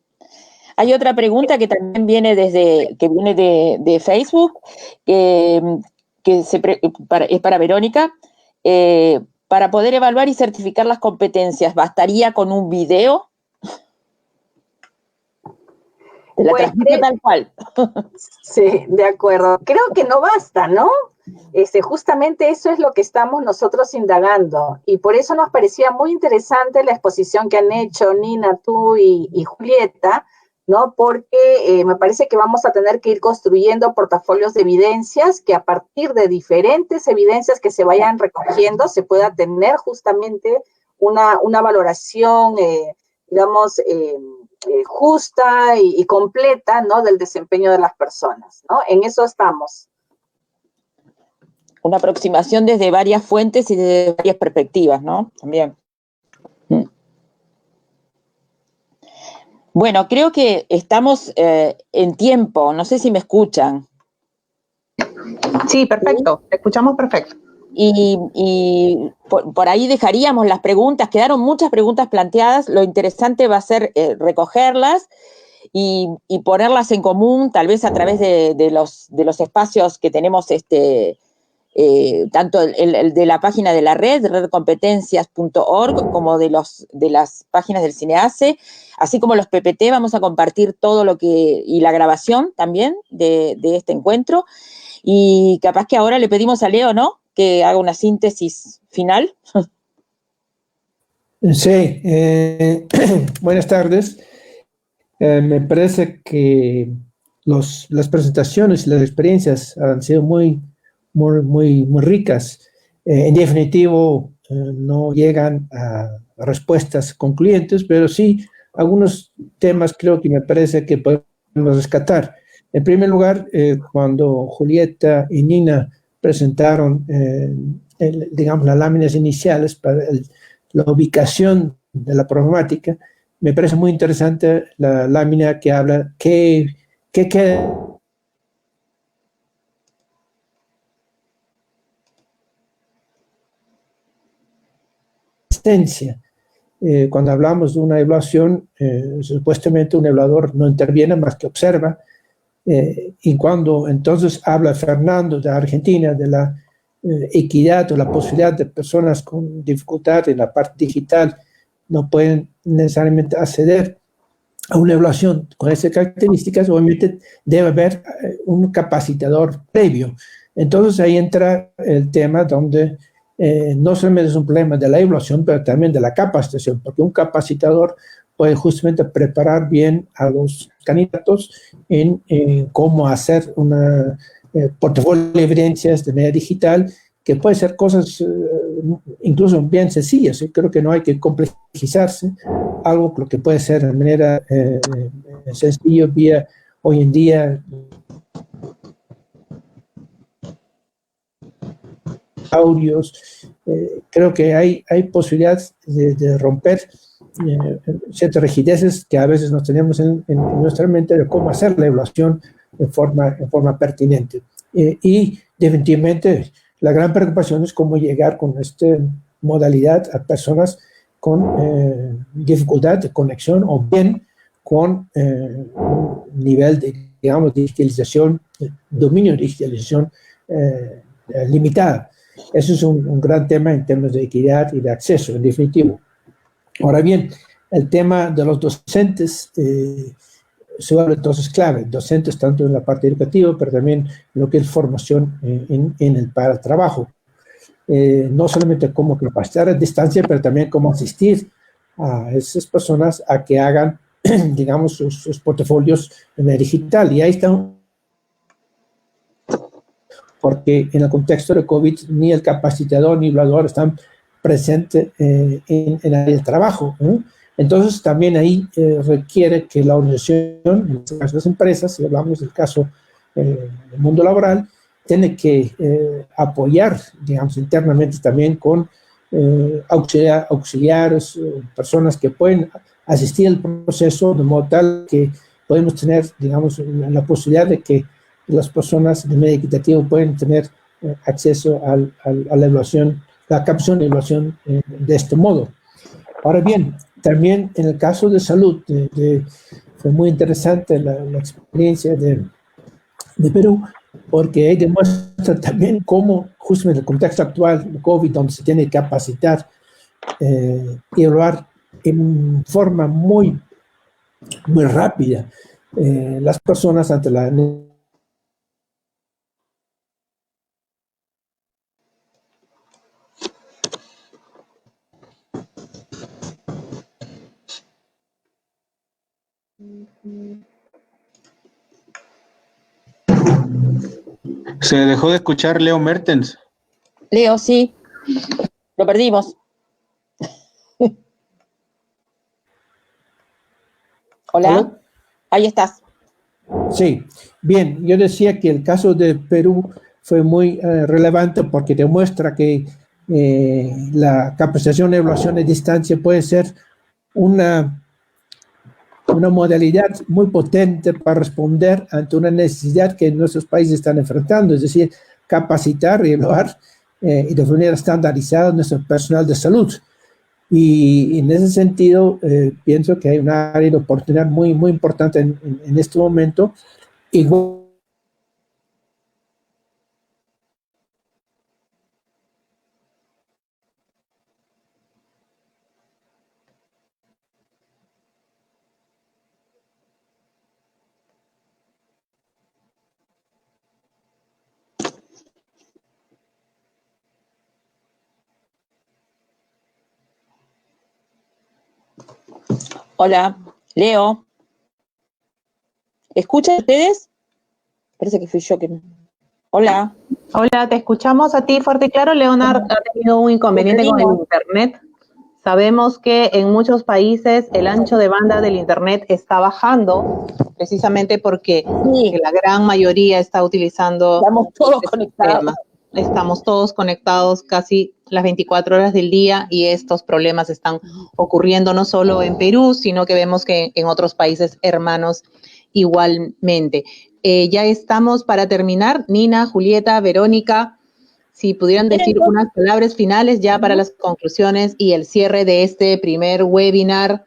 Hay otra pregunta que también viene de Facebook, es para Verónica. Para poder evaluar y certificar las competencias, ¿bastaría con un video? La transmito tal cual. Sí, de acuerdo. Creo que no basta, ¿no? Justamente eso es lo que estamos nosotros indagando, y por eso nos parecía muy interesante la exposición que han hecho Nina, tú y Julieta, ¿no? Porque me parece que vamos a tener que ir construyendo portafolios de evidencias que a partir de diferentes evidencias que se vayan recogiendo se pueda tener justamente una valoración, digamos, justa y completa, ¿no? Del desempeño de las personas, ¿no? En eso estamos. Una aproximación desde varias fuentes y desde varias perspectivas, ¿no? También. Bueno, creo que estamos en tiempo. No sé si me escuchan. Sí, perfecto. Te escuchamos perfecto. Y por ahí dejaríamos las preguntas. Quedaron muchas preguntas planteadas. Lo interesante va a ser recogerlas y ponerlas en común, tal vez a través de los espacios que tenemos, tanto el de la página de la red, redcompetencias.org, como de las páginas del CINEACE, así como los PPT. Vamos a compartir todo y la grabación también de este encuentro. Y capaz que ahora le pedimos a Leo, ¿no?, que haga una síntesis final. Sí, buenas tardes. Me parece que las presentaciones y las experiencias han sido muy ricas. En definitivo, no llegan a respuestas concluyentes, pero sí algunos temas creo que me parece que podemos rescatar. En primer lugar, cuando Julieta y Nina presentaron, digamos, las láminas iniciales para la ubicación de la problemática, me parece muy interesante la lámina que habla qué cuando hablamos de una evaluación, supuestamente un evaluador no interviene más que observa, y cuando entonces habla Fernando de Argentina de la equidad o la posibilidad de personas con dificultad en la parte digital no pueden necesariamente acceder a una evaluación con esas características, obviamente debe haber un capacitador previo. Entonces ahí entra el tema donde no solamente es un problema de la evaluación, pero también de la capacitación, porque un capacitador puede justamente preparar bien a los candidatos en cómo hacer una portafolio de evidencias de manera digital, que puede ser cosas incluso bien sencillas. Yo creo que no hay que complejizarse, algo que puede ser de manera sencilla vía hoy en día audios. Creo que hay posibilidades de romper ciertas rigideces que a veces nos tenemos en nuestra mente de cómo hacer la evaluación en forma pertinente. Y definitivamente la gran preocupación es cómo llegar con esta modalidad a personas con dificultad de conexión o bien con un nivel de, digamos, digitalización, dominio de digitalización limitada. Eso es un gran tema en términos de equidad y de acceso, en definitivo. Ahora bien, el tema de los docentes se vuelve entonces clave. Docentes tanto en la parte educativa, pero también en lo que es formación para el trabajo. No solamente cómo capacitar a distancia, pero también cómo asistir a esas personas a que hagan, digamos, sus portafolios en el digital. Y ahí están, porque en el contexto de COVID ni el capacitador ni el evaluador están presentes en el área de trabajo, ¿no? Entonces también ahí requiere que la organización, en este caso las empresas, si hablamos del caso del mundo laboral, tiene que apoyar, digamos, internamente también con auxiliares, personas que pueden asistir al proceso de modo tal que podemos tener, digamos, la posibilidad de que las personas de medio equitativo pueden tener acceso a la evaluación, la captación de evaluación de este modo. Ahora bien, también en el caso de salud, fue muy interesante la experiencia de Perú, porque ahí demuestra también cómo, justamente en el contexto actual de COVID, donde se tiene que capacitar y evaluar en forma muy rápida las personas ante la Se dejó de escuchar Leo Mertens. Leo, sí, lo perdimos. Hola, ¿Aló? Ahí estás. Sí, bien, yo decía que el caso de Perú fue muy relevante porque demuestra que la capacitación y evaluación a distancia puede ser una modalidad muy potente para responder ante una necesidad que nuestros países están enfrentando, es decir, capacitar y evaluar y de manera estandarizada nuestro personal de salud. Y en ese sentido, pienso que hay un área de oportunidad muy importante en este momento. Igual, Hola, Leo. ¿Escuchan ustedes? Parece que fui yo que no. Hola. Hola, te escuchamos a ti fuerte y claro. Leonard ha tenido un inconveniente con el internet. Sabemos que en muchos países el ancho de banda del internet está bajando, precisamente porque la gran mayoría está utilizando este sistema. Estamos todos conectados casi las 24 horas del día y estos problemas están ocurriendo no solo en Perú, sino que vemos que en otros países hermanos igualmente. Ya estamos para terminar. Nina, Julieta, Verónica, si pudieran decir unas palabras finales ya para las conclusiones y el cierre de este primer webinar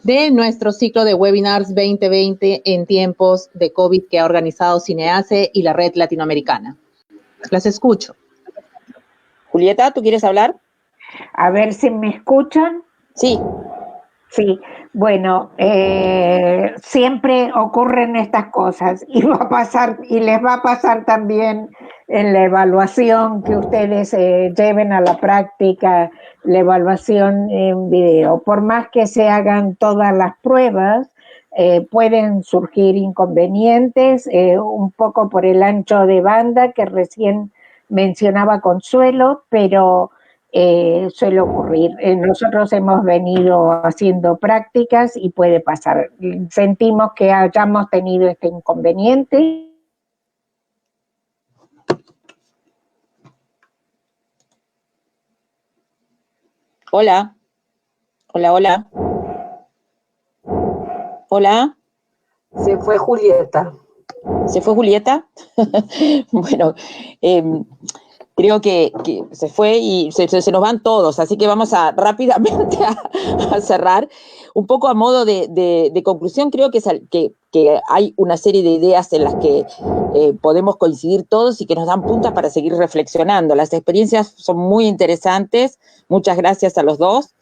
de nuestro ciclo de webinars 2020 en tiempos de COVID que ha organizado Cineace y la Red Latinoamericana. Las escucho. Julieta, ¿tú quieres hablar? A ver si me escuchan. Sí. Sí, bueno, siempre ocurren estas cosas y va a pasar, y les va a pasar también en la evaluación que ustedes lleven a la práctica, la evaluación en video. Por más que se hagan todas las pruebas, pueden surgir inconvenientes, un poco por el ancho de banda que recién mencionaba Consuelo, pero suele ocurrir. Nosotros hemos venido haciendo prácticas y puede pasar. Sentimos que hayamos tenido este inconveniente. Hola. Hola, hola. Hola. Se fue Julieta. ¿Se fue Julieta? Bueno, creo que se fue y se nos van todos, así que vamos a rápidamente a cerrar. Un poco a modo de conclusión, creo que hay una serie de ideas en las que podemos coincidir todos y que nos dan puntas para seguir reflexionando. Las experiencias son muy interesantes, muchas gracias a los dos.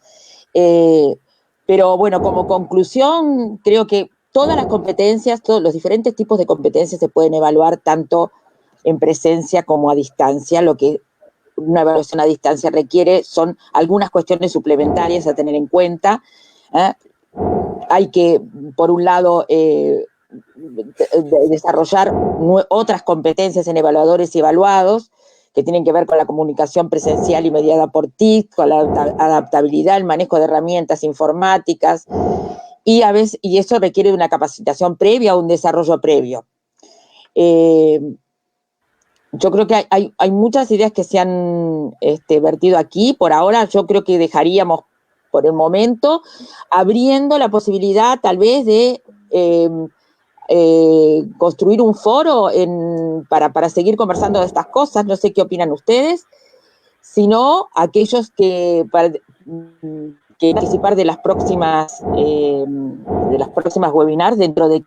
Pero bueno, como conclusión, creo que todas las competencias, todos los diferentes tipos de competencias se pueden evaluar tanto en presencia como a distancia. Lo que una evaluación a distancia requiere son algunas cuestiones suplementarias a tener en cuenta. Hay que, por un lado, desarrollar otras competencias en evaluadores y evaluados, que tienen que ver con la comunicación presencial y mediada por TIC, con la adaptabilidad, el manejo de herramientas informáticas, y eso requiere de una capacitación previa o un desarrollo previo. Yo creo que hay muchas ideas que se han vertido aquí. Por ahora yo creo que dejaríamos por el momento abriendo la posibilidad tal vez de construir un foro para seguir conversando de estas cosas. No sé qué opinan ustedes, sino aquellos que participar de las próximas webinars. Dentro de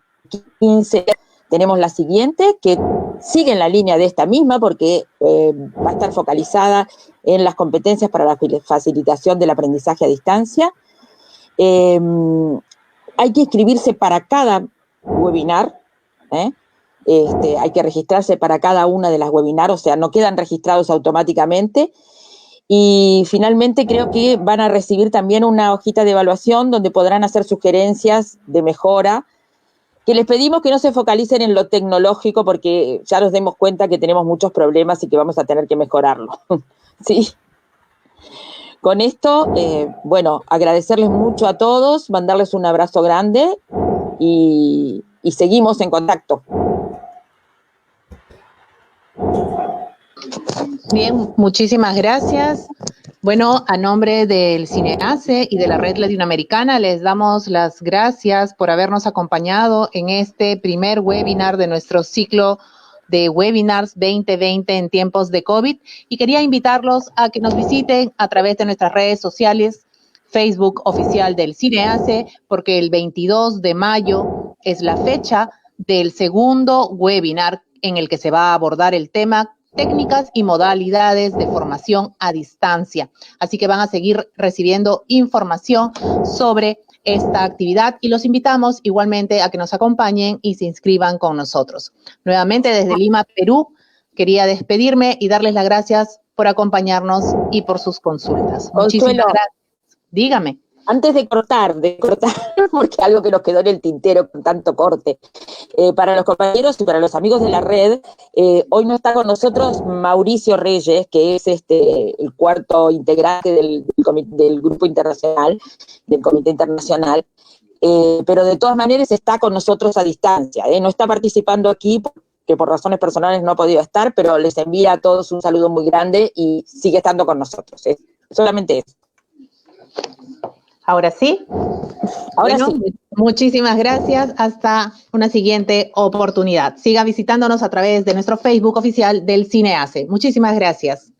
15 tenemos la siguiente, que sigue en la línea de esta misma, porque va a estar focalizada en las competencias para la facilitación del aprendizaje a distancia. Hay que inscribirse para cada webinar, hay que registrarse para cada una de las webinars, o sea, no quedan registrados automáticamente. Y finalmente creo que van a recibir también una hojita de evaluación donde podrán hacer sugerencias de mejora, que les pedimos que no se focalicen en lo tecnológico, porque ya nos demos cuenta que tenemos muchos problemas y que vamos a tener que mejorarlo. ¿Sí? Con esto, bueno, agradecerles mucho a todos, mandarles un abrazo grande y seguimos en contacto. Bien, muchísimas gracias. Bueno, a nombre del CINEACE y de la Red Latinoamericana les damos las gracias por habernos acompañado en este primer webinar de nuestro ciclo de webinars 2020 en tiempos de COVID, y quería invitarlos a que nos visiten a través de nuestras redes sociales, Facebook oficial del CINEACE, porque el 22 de mayo es la fecha del segundo webinar en el que se va a abordar el tema técnicas y modalidades de formación a distancia. Así que van a seguir recibiendo información sobre esta actividad y los invitamos igualmente a que nos acompañen y se inscriban con nosotros. Nuevamente desde Lima, Perú, quería despedirme y darles las gracias por acompañarnos y por sus consultas. Muchísimas gracias. Dígame. Antes de cortar, porque algo que nos quedó en el tintero con tanto corte, para los compañeros y para los amigos de la red, hoy no está con nosotros Mauricio Reyes, que es el cuarto integrante del grupo internacional, del comité internacional, pero de todas maneras está con nosotros a distancia, no está participando aquí porque por razones personales no ha podido estar, pero les envía a todos un saludo muy grande y sigue estando con nosotros, solamente eso. Ahora sí. Ahora sí. Muchísimas gracias. Hasta una siguiente oportunidad. Siga visitándonos a través de nuestro Facebook oficial del CINEACE. Muchísimas gracias.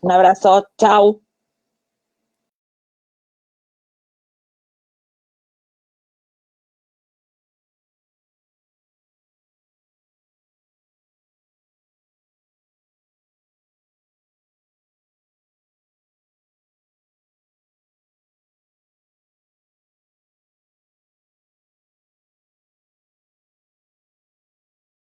Un abrazo. Chao.